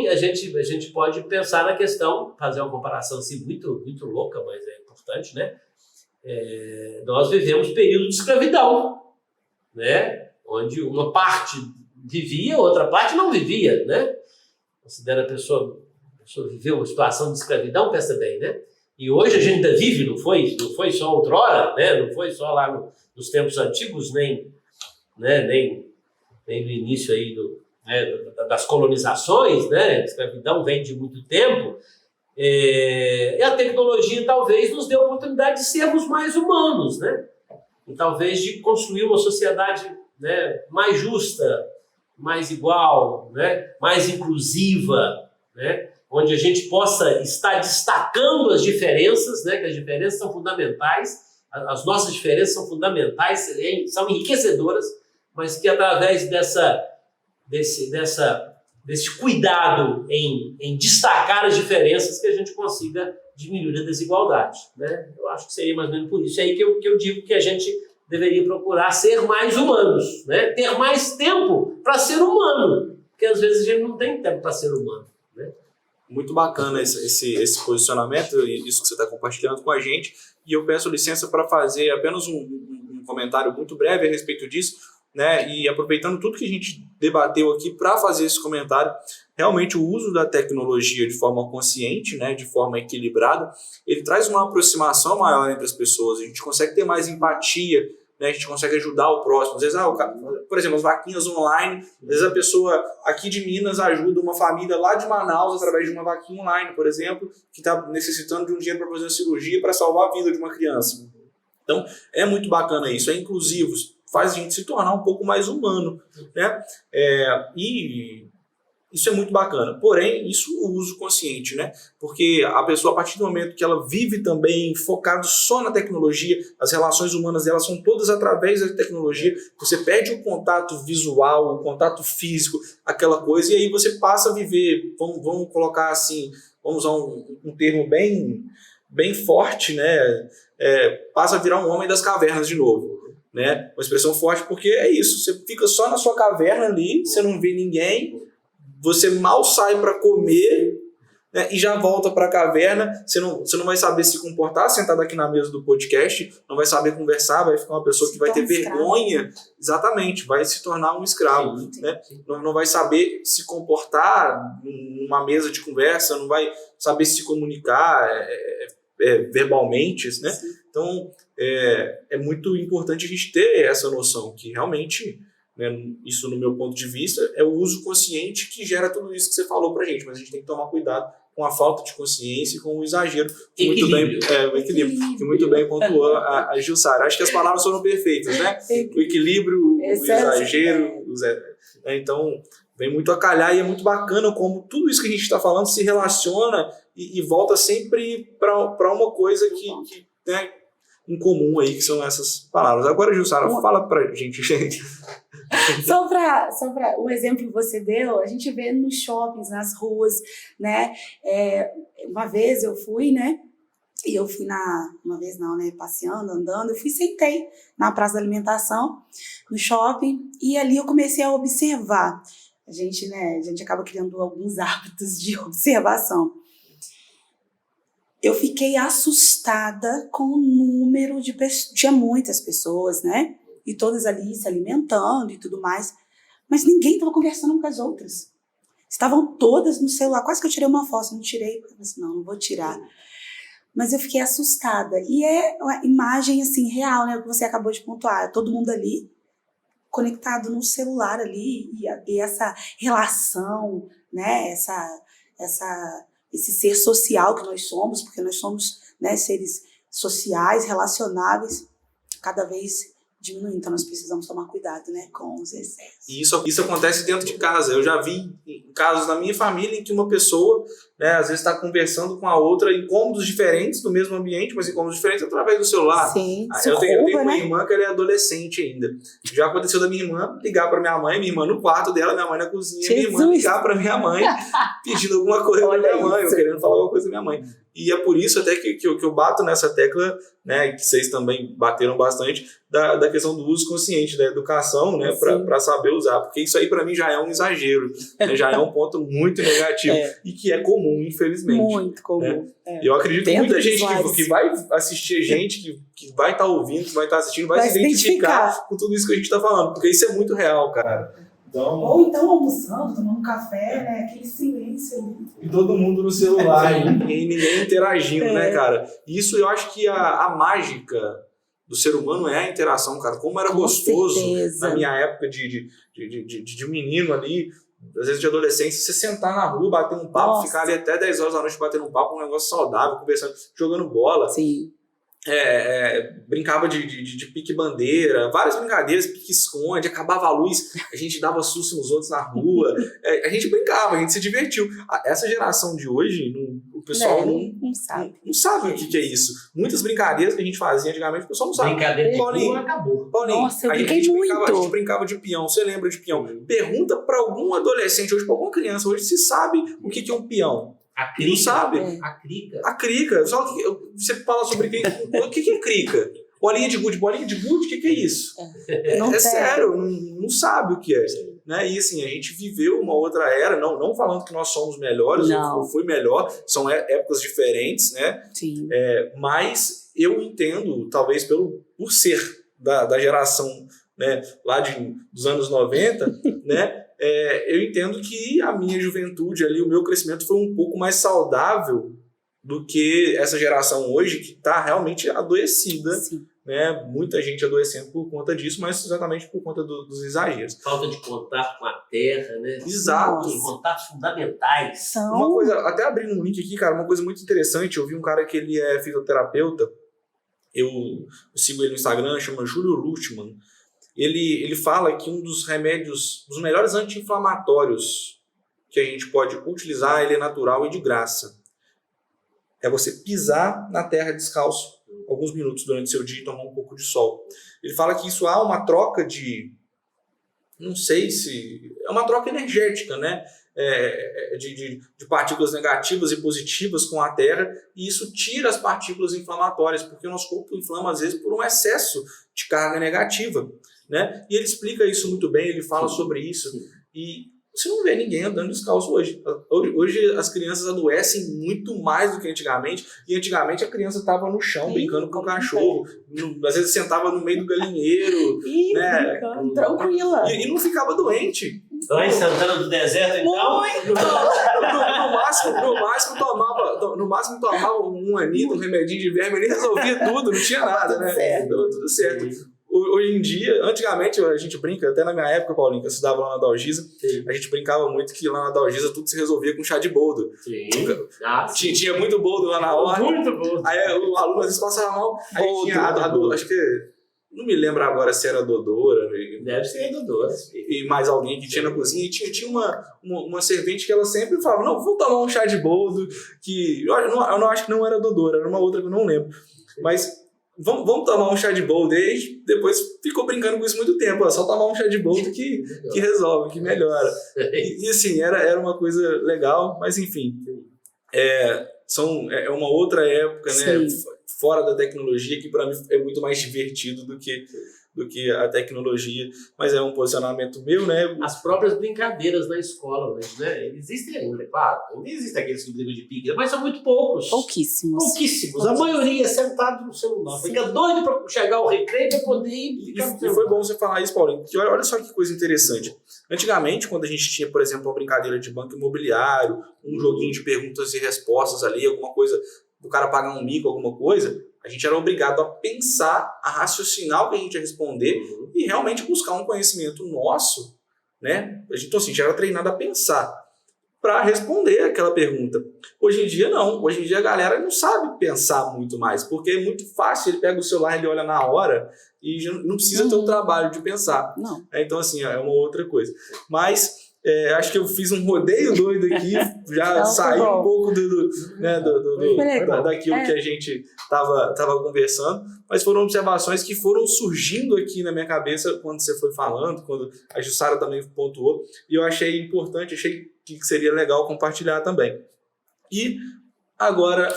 Speaker 2: a gente pode pensar na questão, fazer uma comparação assim muito, muito louca, mas é importante, né? Nós vivemos período de escravidão, né? Onde uma parte vivia, outra parte não vivia, né? Considera a pessoa viveu uma situação de escravidão, pensa bem, né? E hoje a gente ainda vive, não foi só outrora, né? Não foi só lá nos tempos antigos, nem no início aí das colonizações, né? A escravidão vem de muito tempo. E a tecnologia talvez nos dê a oportunidade de sermos mais humanos, né? E talvez de construir uma sociedade, né, mais justa, mais igual, né, mais inclusiva, né, onde a gente possa estar destacando as diferenças, né, que as diferenças são fundamentais, as nossas diferenças são fundamentais, são enriquecedoras, mas que através desse cuidado em destacar as diferenças que a gente consiga diminuir a desigualdade, né? Eu acho que seria mais ou menos por isso aí que eu digo que a gente deveria procurar ser mais humanos, né? Ter mais tempo para ser humano, porque às vezes a gente não tem tempo para ser humano, né?
Speaker 1: Muito bacana esse posicionamento, isso que você está compartilhando com a gente, e eu peço licença para fazer apenas um comentário muito breve a respeito disso, né? E aproveitando tudo que a gente debateu aqui para fazer esse comentário, realmente o uso da tecnologia de forma consciente, né, de forma equilibrada, ele traz uma aproximação maior entre as pessoas, a gente consegue ter mais empatia, né, a gente consegue ajudar o próximo. Às vezes, por exemplo, as vaquinhas online, às vezes a pessoa aqui de Minas ajuda uma família lá de Manaus através de uma vaquinha online, por exemplo, que está necessitando de um dinheiro para fazer uma cirurgia para salvar a vida de uma criança. Então, é muito bacana isso, é inclusivo, faz a gente se tornar um pouco mais humano, né? E isso é muito bacana. Porém, isso o uso consciente, né? Porque a pessoa, a partir do momento que ela vive também focado só na tecnologia, as relações humanas dela são todas através da tecnologia, você perde o contato visual, o contato físico, aquela coisa, e aí você passa a viver, vamos colocar assim, vamos usar um termo bem forte, né? Passa a virar um homem das cavernas de novo. Né? Uma expressão forte, porque é isso, você fica só na sua caverna ali, você não vê ninguém, você mal sai para comer, né, e já volta para a caverna. Você não vai saber se comportar sentado aqui na mesa do podcast, não vai saber conversar, vai ficar uma pessoa que vai ter vergonha. Exatamente, vai se tornar um escravo.
Speaker 2: Sim,
Speaker 1: né?
Speaker 2: sim.
Speaker 1: Não vai saber se comportar numa mesa de conversa, não vai saber se comunicar verbalmente, né?
Speaker 3: Sim.
Speaker 1: Então, é muito importante a gente ter essa noção que realmente, né, isso no meu ponto de vista, é o uso consciente que gera tudo isso que você falou pra gente, mas a gente tem que tomar cuidado com a falta de consciência e com o exagero. Que muito bem, o equilíbrio, que muito bem pontuou a Jussara. Acho que as palavras foram perfeitas, né? O equilíbrio, o exagero, então vem muito a calhar, e é muito bacana como tudo isso que a gente está falando se relaciona e volta sempre para uma coisa que né, em comum aí, que são essas palavras. Agora, Jussara, fala pra gente.
Speaker 3: Só para o exemplo que você deu, a gente vê nos shoppings, nas ruas, né? Uma vez eu fui, né? E eu fui uma vez não, né? Passeando, andando, eu sentei na praça da alimentação, no shopping, e ali eu comecei a observar. A gente acaba criando alguns hábitos de observação. Eu fiquei assustada com o número de pessoas. Tinha muitas pessoas, né? E todas ali se alimentando e tudo mais. Mas ninguém estava conversando com as outras. Estavam todas no celular. Quase que eu tirei uma foto, não tirei. Eu falei assim, não vou tirar. Mas eu fiquei assustada. E é uma imagem, assim, real, né? O que você acabou de pontuar. Todo mundo ali, conectado no celular ali. E essa relação, né? Esse ser social que nós somos, porque nós somos, né, seres sociais, relacionáveis, cada vez diminuindo. Então nós precisamos tomar cuidado, né, com os excessos.
Speaker 1: E isso acontece dentro de casa. Eu já vi casos na minha família em que uma pessoa, né, às vezes está conversando com a outra em cômodos diferentes do mesmo ambiente, mas em cômodos diferentes através do celular.
Speaker 3: Sim,
Speaker 1: eu tenho uma irmã que ela é adolescente ainda. Já aconteceu da minha irmã ligar para minha irmã no quarto dela, minha mãe na cozinha, minha irmã ligar para minha mãe pedindo alguma coisa para minha mãe, ou querendo falar alguma coisa da minha mãe. E é por isso até que eu bato nessa tecla, né, que vocês também bateram bastante, da questão do uso consciente, da educação, né, para saber usar. Porque isso aí para mim já é um exagero, né, já é um ponto muito negativo e que é comum, infelizmente.
Speaker 3: Muito comum.
Speaker 1: Né? Eu acredito que muita gente que vai assistir a gente, que vai estar ouvindo, que vai estar assistindo, vai se identificar com tudo isso que a gente está falando, porque isso é muito real, cara. Então,
Speaker 3: ou então almoçando, tomando um café, né? Aquele silêncio ali.
Speaker 1: E todo mundo no celular e ninguém interagindo, né, cara? Isso eu acho que a mágica do ser humano é a interação, cara. Como era gostoso na minha época de menino ali, às vezes de adolescência, você sentar na rua, bater um papo, ficar ali até 10 horas da noite batendo um papo, um negócio saudável, conversando, jogando bola.
Speaker 3: Sim.
Speaker 1: Brincava de pique-bandeira, várias brincadeiras, pique-esconde, acabava a luz, a gente dava susto nos outros na rua, a gente brincava, a gente se divertiu. Essa geração de hoje, o pessoal não sabe o que é isso. Muitas brincadeiras que a gente fazia antigamente, o pessoal não sabe.
Speaker 2: Brincadeira de rua acabou.
Speaker 3: Paulinho, nossa, eu brinquei muito.
Speaker 1: A gente brincava de peão, você lembra de peão? Pergunta para algum adolescente hoje, para alguma criança hoje, se sabe o que é um peão.
Speaker 2: A crica,
Speaker 1: não sabe?
Speaker 2: A crica.
Speaker 1: Só que você fala sobre o que é crica? Bolinha de gude, o que é isso? Sério, não sabe o que é. Né? E assim, a gente viveu uma outra era, não falando que nós somos melhores, ou foi melhor, são épocas diferentes, né?
Speaker 3: Sim.
Speaker 1: Mas eu entendo, talvez por ser da geração, né, lá dos anos 90, né? Eu entendo que a minha juventude ali, o meu crescimento foi um pouco mais saudável do que essa geração hoje, que está realmente adoecida.
Speaker 3: Sim.
Speaker 1: Né? Muita gente adoecendo por conta disso, mas exatamente por conta dos exageros.
Speaker 2: Falta de contato com a terra, né?
Speaker 1: Exato.
Speaker 2: Os contatos fundamentais.
Speaker 1: Uma coisa, até abrindo um link aqui, cara, uma coisa muito interessante, eu vi um cara que ele é fisioterapeuta, eu sigo ele no Instagram, chama Júlio Lutman. Ele fala que um dos remédios, dos melhores anti-inflamatórios que a gente pode utilizar, ele é natural e de graça. É você pisar na terra descalço alguns minutos durante o seu dia e tomar um pouco de sol. Ele fala que isso há uma troca não sei se... É uma troca energética, né? De partículas negativas e positivas com a terra, e isso tira as partículas inflamatórias, porque o nosso corpo inflama às vezes por um excesso de carga negativa, né? E ele explica isso muito bem, ele fala sobre isso, e você não vê ninguém andando descalço hoje. Hoje as crianças adoecem muito mais do que antigamente, e antigamente a criança estava no chão brincando com o cachorro, às vezes sentava no meio do galinheiro, né?
Speaker 3: Tranquila.
Speaker 1: E não ficava doente.
Speaker 2: Lá em Santana do Deserto, então?
Speaker 1: No máximo tomava um anito, um remedinho de verme, ele resolvia tudo, não tinha nada, né? Tudo certo. Hoje em dia, antigamente a gente brinca, até na minha época, Paulinho, que eu estudava lá na Dalgisa, a gente brincava muito que lá na Dalgisa tudo se resolvia com chá de boldo. Tinha muito boldo lá na hora.
Speaker 2: Muito boldo.
Speaker 1: Aí o aluno às vezes passava mal. Aí tinha acho que, não me lembro agora se era a Dodora.
Speaker 2: Deve ser a Dodora.
Speaker 1: E mais alguém que tinha na cozinha. E tinha uma servente que ela sempre falava, não, vou tomar um chá de boldo, que eu não acho que não era a Dodora, era uma outra que eu não lembro. Mas vamos tomar um chá de boldo. E depois ficou brincando com isso muito tempo. Só tomar um chá de boldo que resolve, que melhora. E assim, era uma coisa legal, mas enfim. É uma outra época, né? Fora da tecnologia, que para mim é muito mais divertido do que a tecnologia, mas é um posicionamento meu, né?
Speaker 2: As próprias brincadeiras na escola, né? Existem ainda, claro. Ainda existem aqueles que brincam de pique, mas são muito poucos.
Speaker 3: Pouquíssimos.
Speaker 2: A maioria é sentado no celular. Fica doido para chegar ao recreio para poder ir.
Speaker 1: E foi bom você falar isso, Paulinho, porque olha só que coisa interessante. Antigamente, quando a gente tinha, por exemplo, uma brincadeira de banco imobiliário, um joguinho de perguntas e respostas ali, alguma coisa, do cara pagar um mico, alguma coisa, a gente era obrigado a pensar, a raciocinar o que a gente ia responder e realmente buscar um conhecimento nosso, né? Então, assim, a gente era treinado a pensar para responder aquela pergunta. Hoje em dia, não. Hoje em dia, a galera não sabe pensar muito mais, porque é muito fácil. Ele pega o celular, ele olha na hora e já não precisa ter o trabalho de pensar.
Speaker 3: Não.
Speaker 1: Então, assim, é uma outra coisa. Mas acho que eu fiz um rodeio doido aqui, já saí um pouco daquilo que a gente estava conversando, mas foram observações que foram surgindo aqui na minha cabeça quando você foi falando, quando a Jussara também pontuou, e eu achei importante, achei que seria legal compartilhar também. E agora,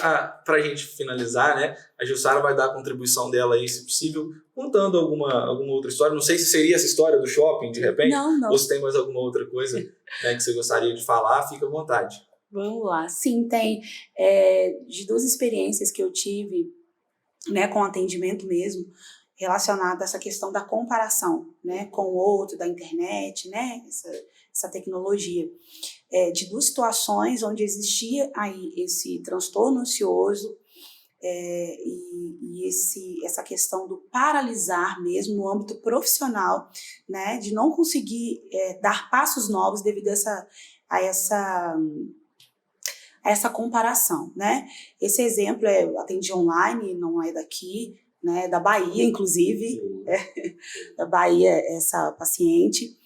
Speaker 1: para a gente finalizar, né, a Jussara vai dar a contribuição dela aí, se possível, contando alguma outra história. Não sei se seria essa história do shopping, de repente,
Speaker 3: não.
Speaker 1: ou se tem mais alguma outra coisa, né, que você gostaria de falar, fica à vontade.
Speaker 3: Vamos lá. Sim, tem. De duas experiências que eu tive, né, com atendimento mesmo, relacionado a essa questão da comparação, né, com o outro, da internet, né, essa tecnologia. De duas situações onde existia aí esse transtorno ansioso e essa questão do paralisar mesmo no âmbito profissional, né, de não conseguir dar passos novos devido a essa comparação, né. Esse exemplo eu atendi online, não é daqui, né, da Bahia, inclusive, da Bahia, essa paciente,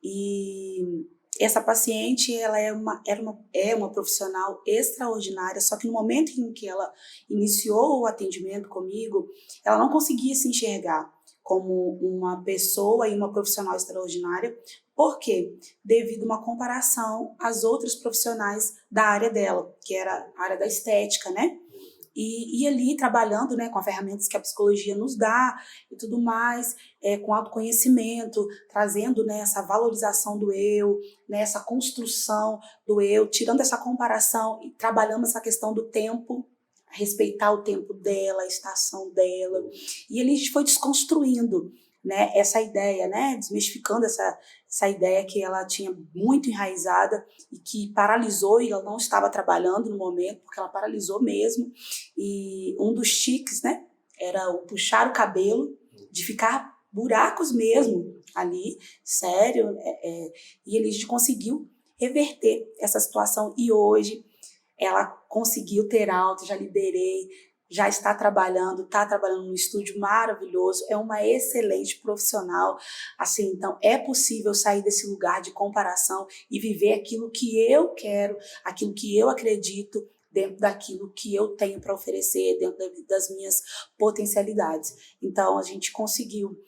Speaker 3: e essa paciente, ela é uma profissional extraordinária, só que no momento em que ela iniciou o atendimento comigo, ela não conseguia se enxergar como uma pessoa e uma profissional extraordinária. Por quê? Devido a uma comparação às outras profissionais da área dela, que era a área da estética, né? E ali trabalhando, né, com as ferramentas que a psicologia nos dá e tudo mais, com autoconhecimento, trazendo, né, essa valorização do eu, né, essa construção do eu, tirando essa comparação e trabalhando essa questão do tempo, respeitar o tempo dela, a estação dela. E ali a gente foi desconstruindo, né, essa ideia, né, desmistificando essa ideia que ela tinha muito enraizada e que paralisou, e ela não estava trabalhando no momento, porque ela paralisou mesmo. E um dos tiques, né, era o puxar o cabelo, de ficar buracos mesmo ali, sério, e a gente conseguiu reverter essa situação, e hoje ela conseguiu ter alta, já liberei, já está trabalhando no estúdio maravilhoso, é uma excelente profissional, assim, então é possível sair desse lugar de comparação e viver aquilo que eu quero, aquilo que eu acredito, dentro daquilo que eu tenho para oferecer, dentro das minhas potencialidades. Então a gente conseguiu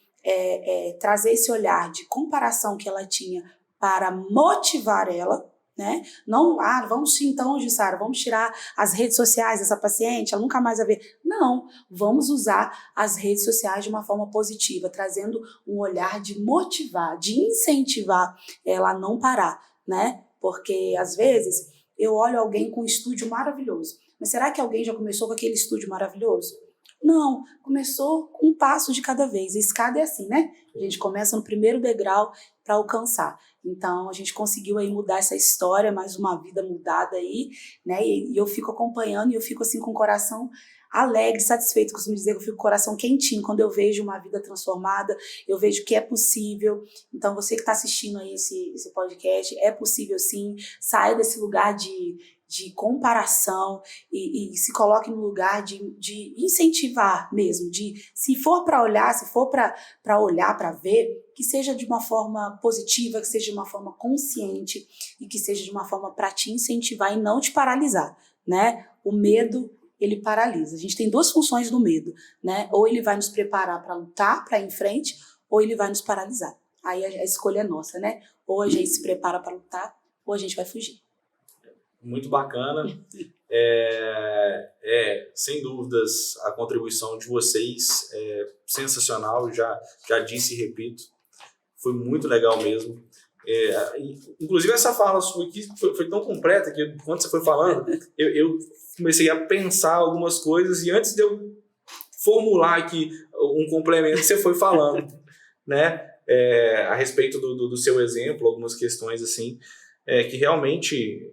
Speaker 3: trazer esse olhar de comparação que ela tinha para motivar ela, né? Não, vamos então, Jussara, vamos tirar as redes sociais dessa paciente, ela nunca mais vai ver. Não, vamos usar as redes sociais de uma forma positiva, trazendo um olhar de motivar, de incentivar ela a não parar, né? Porque, às vezes, eu olho alguém com um estúdio maravilhoso. Mas será que alguém já começou com aquele estúdio maravilhoso? Não, começou com um passo de cada vez. A escada é assim, né? A gente começa no primeiro degrau para alcançar. Então, a gente conseguiu aí mudar essa história, mais uma vida mudada aí, né? E eu fico acompanhando e eu fico assim com o coração alegre, satisfeito, costumo dizer que eu fico com o coração quentinho quando eu vejo uma vida transformada, eu vejo que é possível. Então, você que está assistindo aí esse podcast, é possível sim, saia desse lugar de comparação e se coloque no lugar de incentivar mesmo, de se for para olhar, se for para olhar, para ver, que seja de uma forma positiva, que seja de uma forma consciente e que seja de uma forma para te incentivar e não te paralisar, né? O medo, ele paralisa. A gente tem duas funções do medo, né? Ou ele vai nos preparar para lutar, para ir em frente, ou ele vai nos paralisar. Aí a escolha é nossa, né? Ou a gente se prepara para lutar, ou a gente vai fugir.
Speaker 1: Muito bacana. Sem dúvidas, a contribuição de vocês é sensacional, já disse e repito, foi muito legal mesmo. Inclusive essa fala sua aqui foi tão completa que quando você foi falando, eu comecei a pensar algumas coisas e antes de eu formular aqui um complemento, você foi falando, né, a respeito do seu exemplo, algumas questões assim, que realmente,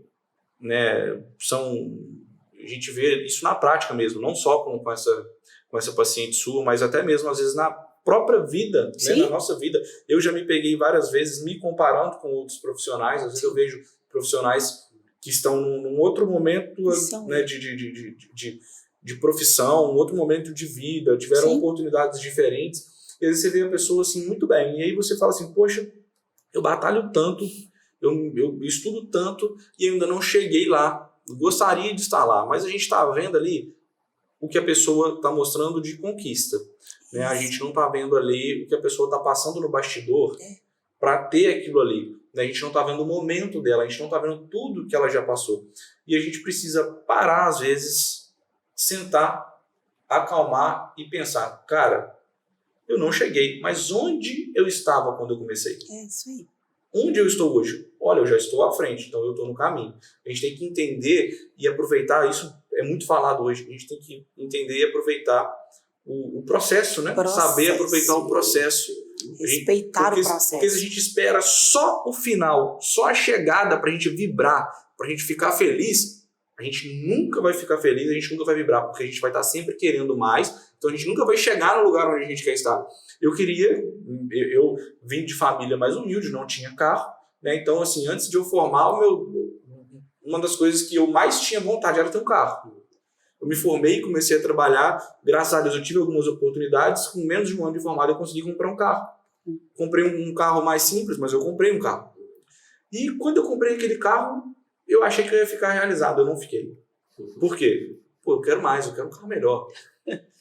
Speaker 1: né, a gente vê isso na prática mesmo, não só com essa paciente sua, mas até mesmo às vezes na própria vida, né, na nossa vida. Eu já me peguei várias vezes me comparando com outros profissionais, às vezes eu vejo profissionais que estão num outro momento, né, de profissão, um outro momento de vida, tiveram oportunidades diferentes, e às vezes você vê a pessoa assim muito bem, e aí você fala assim, poxa, eu batalho tanto, eu estudo tanto e ainda não cheguei lá. Eu gostaria de estar lá, mas a gente está vendo ali o que a pessoa está mostrando de conquista. Né? A gente não está vendo ali o que a pessoa está passando no bastidor para ter aquilo ali. Né? A gente não está vendo o momento dela, a gente não está vendo tudo que ela já passou. E a gente precisa parar, às vezes, sentar, acalmar e pensar, cara, eu não cheguei, mas onde eu estava quando eu comecei?
Speaker 3: É isso aí.
Speaker 1: Onde eu estou hoje? Olha, eu já estou à frente, então eu estou no caminho. A gente tem que entender e aproveitar, isso é muito falado hoje, a gente tem que entender e aproveitar o processo, né? Saber aproveitar o processo.
Speaker 3: Respeitar o processo.
Speaker 1: Porque se a gente espera só o final, só a chegada para a gente vibrar, para a gente ficar feliz, a gente nunca vai ficar feliz, a gente nunca vai vibrar, porque a gente vai estar sempre querendo mais, então a gente nunca vai chegar no lugar onde a gente quer estar. Eu vim de família mais humilde, não tinha carro, né? Então, assim, antes de eu formar, uma das coisas que eu mais tinha vontade era ter um carro. Eu me formei, comecei a trabalhar, graças a Deus eu tive algumas oportunidades, com menos de um ano de formado eu consegui comprar um carro. Comprei um carro mais simples, mas eu comprei um carro. E quando eu comprei aquele carro, eu achei que eu ia ficar realizado, eu não fiquei. Por quê? Pô, eu quero mais, eu quero um carro melhor.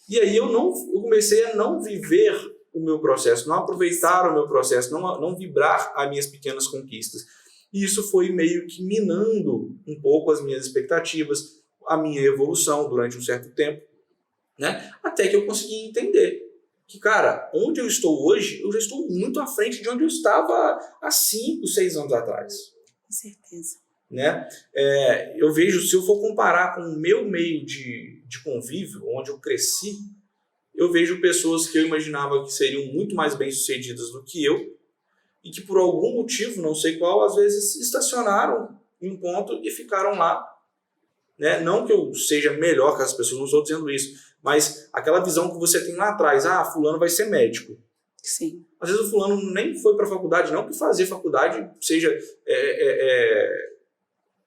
Speaker 1: E aí eu comecei a não viver o meu processo, não aproveitar o meu processo, não vibrar as minhas pequenas conquistas. E isso foi meio que minando um pouco as minhas expectativas, a minha evolução durante um certo tempo, né? Até que eu consegui entender que, cara, onde eu estou hoje, eu já estou muito à frente de onde eu estava há 5, 6 anos atrás.
Speaker 3: Com certeza.
Speaker 1: Né? Eu vejo, se eu for comparar com o meu meio de convívio, onde eu cresci, eu vejo pessoas que eu imaginava que seriam muito mais bem-sucedidas do que eu e que por algum motivo, não sei qual, às vezes estacionaram em um ponto e ficaram lá. Né? Não que eu seja melhor que as pessoas, não estou dizendo isso, mas aquela visão que você tem lá atrás, fulano vai ser médico.
Speaker 3: Sim.
Speaker 1: Às vezes o fulano nem foi para a faculdade, não que fazer faculdade seja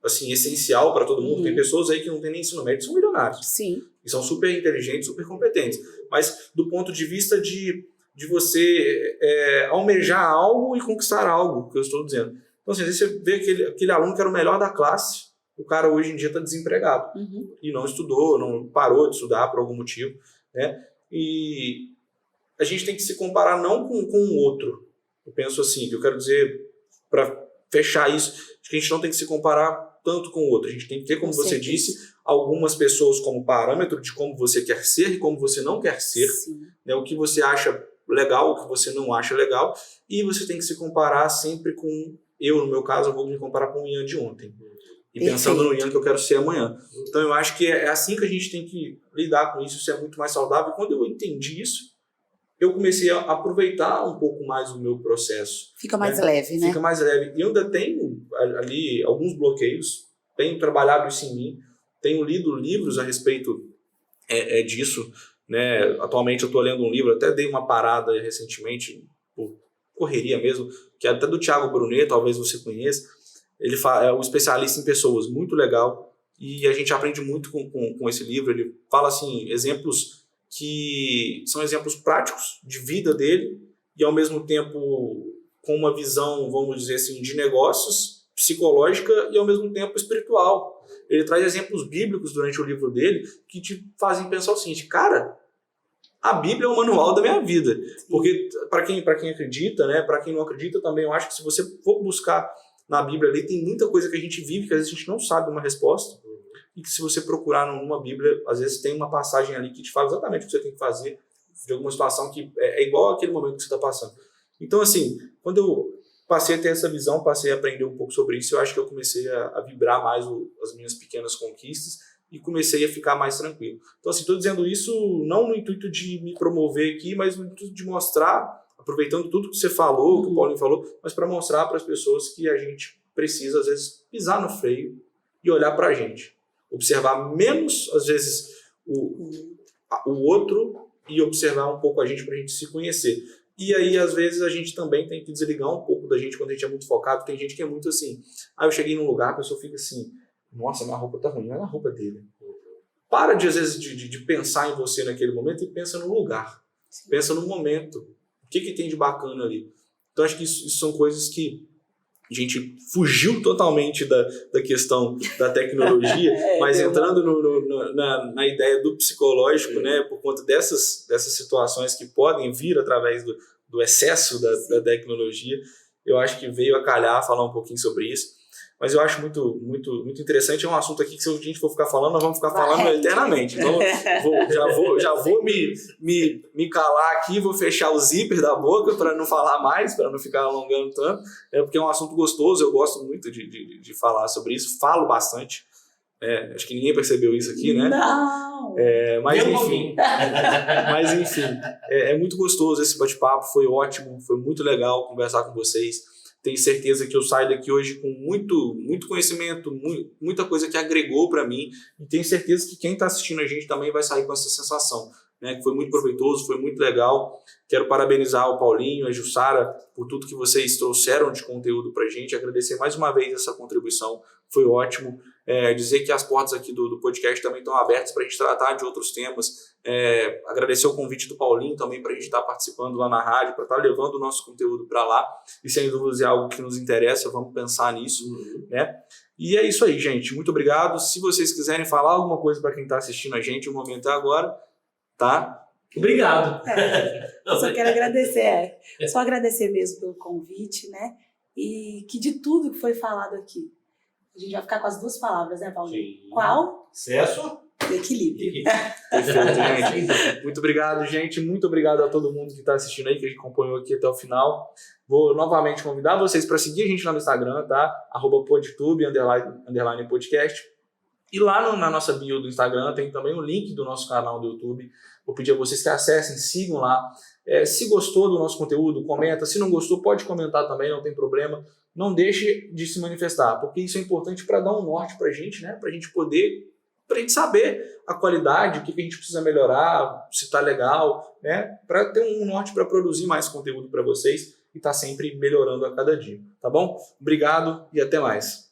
Speaker 1: assim, essencial para todo mundo. Uhum. Tem pessoas aí que não têm nem ensino médio, são milionários.
Speaker 3: Sim.
Speaker 1: E são super inteligentes, super competentes. Mas do ponto de vista de você almejar algo e conquistar algo, que eu estou dizendo. Então, assim, às vezes você vê aquele aluno que era o melhor da classe, o cara hoje em dia está desempregado.
Speaker 3: Uhum.
Speaker 1: E não estudou, não parou de estudar por algum motivo. Né? E a gente tem que se comparar não com o outro. Eu penso assim, que eu quero dizer, para fechar isso, acho que a gente não tem que se comparar tanto com o outro. A gente tem que ter, como você disse, algumas pessoas como parâmetro de como você quer ser e como você não quer ser. Né? O que você acha legal, o que você não acha legal. E você tem que se comparar sempre com eu, no meu caso, eu vou me comparar com o Ian de ontem. E
Speaker 3: Perfeito.
Speaker 1: pensando no Ian que eu quero ser amanhã. Então eu acho que é assim que a gente tem que lidar com isso, isso é muito mais saudável. Quando eu entendi isso, eu comecei a aproveitar um pouco mais o meu processo.
Speaker 3: Fica mais leve, né?
Speaker 1: Fica mais leve. E eu ainda tenho ali alguns bloqueios, tenho trabalhado isso em mim, tenho lido livros a respeito disso. Né? Atualmente eu estou lendo um livro, até dei uma parada recentemente, por correria mesmo, que é até do Thiago Brunet, talvez você conheça. Ele é um especialista em pessoas, muito legal, e a gente aprende muito com esse livro. Ele fala assim, exemplos que são exemplos práticos de vida dele e ao mesmo tempo com uma visão, vamos dizer assim, de negócios, psicológica e ao mesmo tempo espiritual. Ele traz exemplos bíblicos durante o livro dele que te fazem pensar o seguinte, cara, a Bíblia é o manual da minha vida. Porque para quem acredita, né, para quem não acredita também, eu acho que se você for buscar na Bíblia ali, tem muita coisa que a gente vive que às vezes a gente não sabe uma resposta. E que se você procurar numa Bíblia, às vezes tem uma passagem ali que te fala exatamente o que você tem que fazer de alguma situação que é igual àquele momento que você está passando. Então, assim, quando eu passei a ter essa visão, passei a aprender um pouco sobre isso, eu acho que eu comecei a vibrar mais as minhas pequenas conquistas e comecei a ficar mais tranquilo. Então, assim, estou dizendo isso não no intuito de me promover aqui, mas no intuito de mostrar, aproveitando tudo que você falou, que o Paulinho falou, mas para mostrar para as pessoas que a gente precisa, às vezes, pisar no freio e olhar para a gente. Observar menos, às vezes, o outro e observar um pouco a gente para a gente se conhecer. E aí, às vezes, a gente também tem que desligar um pouco da gente quando a gente é muito focado. Tem gente que é muito assim, eu cheguei num lugar, a pessoa fica assim, nossa, minha roupa tá ruim, não é a roupa dele. Para, às vezes, de pensar em você naquele momento e pensa no lugar. Sim. Pensa no momento. O que tem de bacana ali? Então, acho que isso são coisas que a gente fugiu totalmente da questão da tecnologia, mas entrando na ideia do psicológico, né, por conta dessas situações que podem vir através do excesso da tecnologia, eu acho que veio a calhar falar um pouquinho sobre isso. Mas eu acho muito, muito, muito interessante. É um assunto aqui que se a gente for ficar falando, nós vamos ficar falando eternamente. Então, já vou me calar aqui, vou fechar o zíper da boca para não falar mais, para não ficar alongando tanto. Porque é um assunto gostoso, eu gosto muito de falar sobre isso. Falo bastante. Acho que ninguém percebeu isso aqui, né?
Speaker 3: Não!
Speaker 1: Mas enfim, é muito gostoso esse bate-papo. Foi ótimo, foi muito legal conversar com vocês. Tenho certeza que eu saio daqui hoje com muito, muito conhecimento, muita coisa que agregou para mim. E tenho certeza que quem está assistindo a gente também vai sair com essa sensação, né? Que foi muito proveitoso, foi muito legal. Quero parabenizar o Paulinho, a Jussara, por tudo que vocês trouxeram de conteúdo para a gente. Agradecer mais uma vez essa contribuição, foi ótimo. Dizer que as portas aqui do podcast também estão abertas para a gente tratar de outros temas. Agradecer o convite do Paulinho também para a gente estar participando lá na rádio, para estar levando o nosso conteúdo para lá. E sem dúvida é algo que nos interessa, vamos pensar nisso, né? E é isso aí, gente. Muito obrigado. Se vocês quiserem falar alguma coisa para quem está assistindo a gente, o momento é agora, tá?
Speaker 2: Obrigado.
Speaker 3: Eu só quero agradecer, só agradecer mesmo pelo convite, né? E que de tudo que foi falado aqui, a gente vai ficar com as duas palavras, né, Paulinho?
Speaker 2: Sim.
Speaker 3: Qual?
Speaker 2: Sucesso.
Speaker 3: Equilíbrio.
Speaker 1: Perfeito, gente. Muito obrigado, gente. Muito obrigado a todo mundo que está assistindo aí, que acompanhou aqui até o final. Vou novamente convidar vocês para seguir a gente lá no Instagram, tá? @podtube, _ podcast. E lá na nossa bio do Instagram tem também o link do nosso canal do YouTube. Vou pedir a vocês que acessem, sigam lá. Se gostou do nosso conteúdo, comenta. Se não gostou, pode comentar também, não tem problema. Não deixe de se manifestar, porque isso é importante para dar um norte para a gente, né? Para a gente poder, para a gente saber a qualidade, o que a gente precisa melhorar, se está legal, né? Para ter um norte para produzir mais conteúdo para vocês e estar sempre melhorando a cada dia, tá bom? Obrigado e até mais.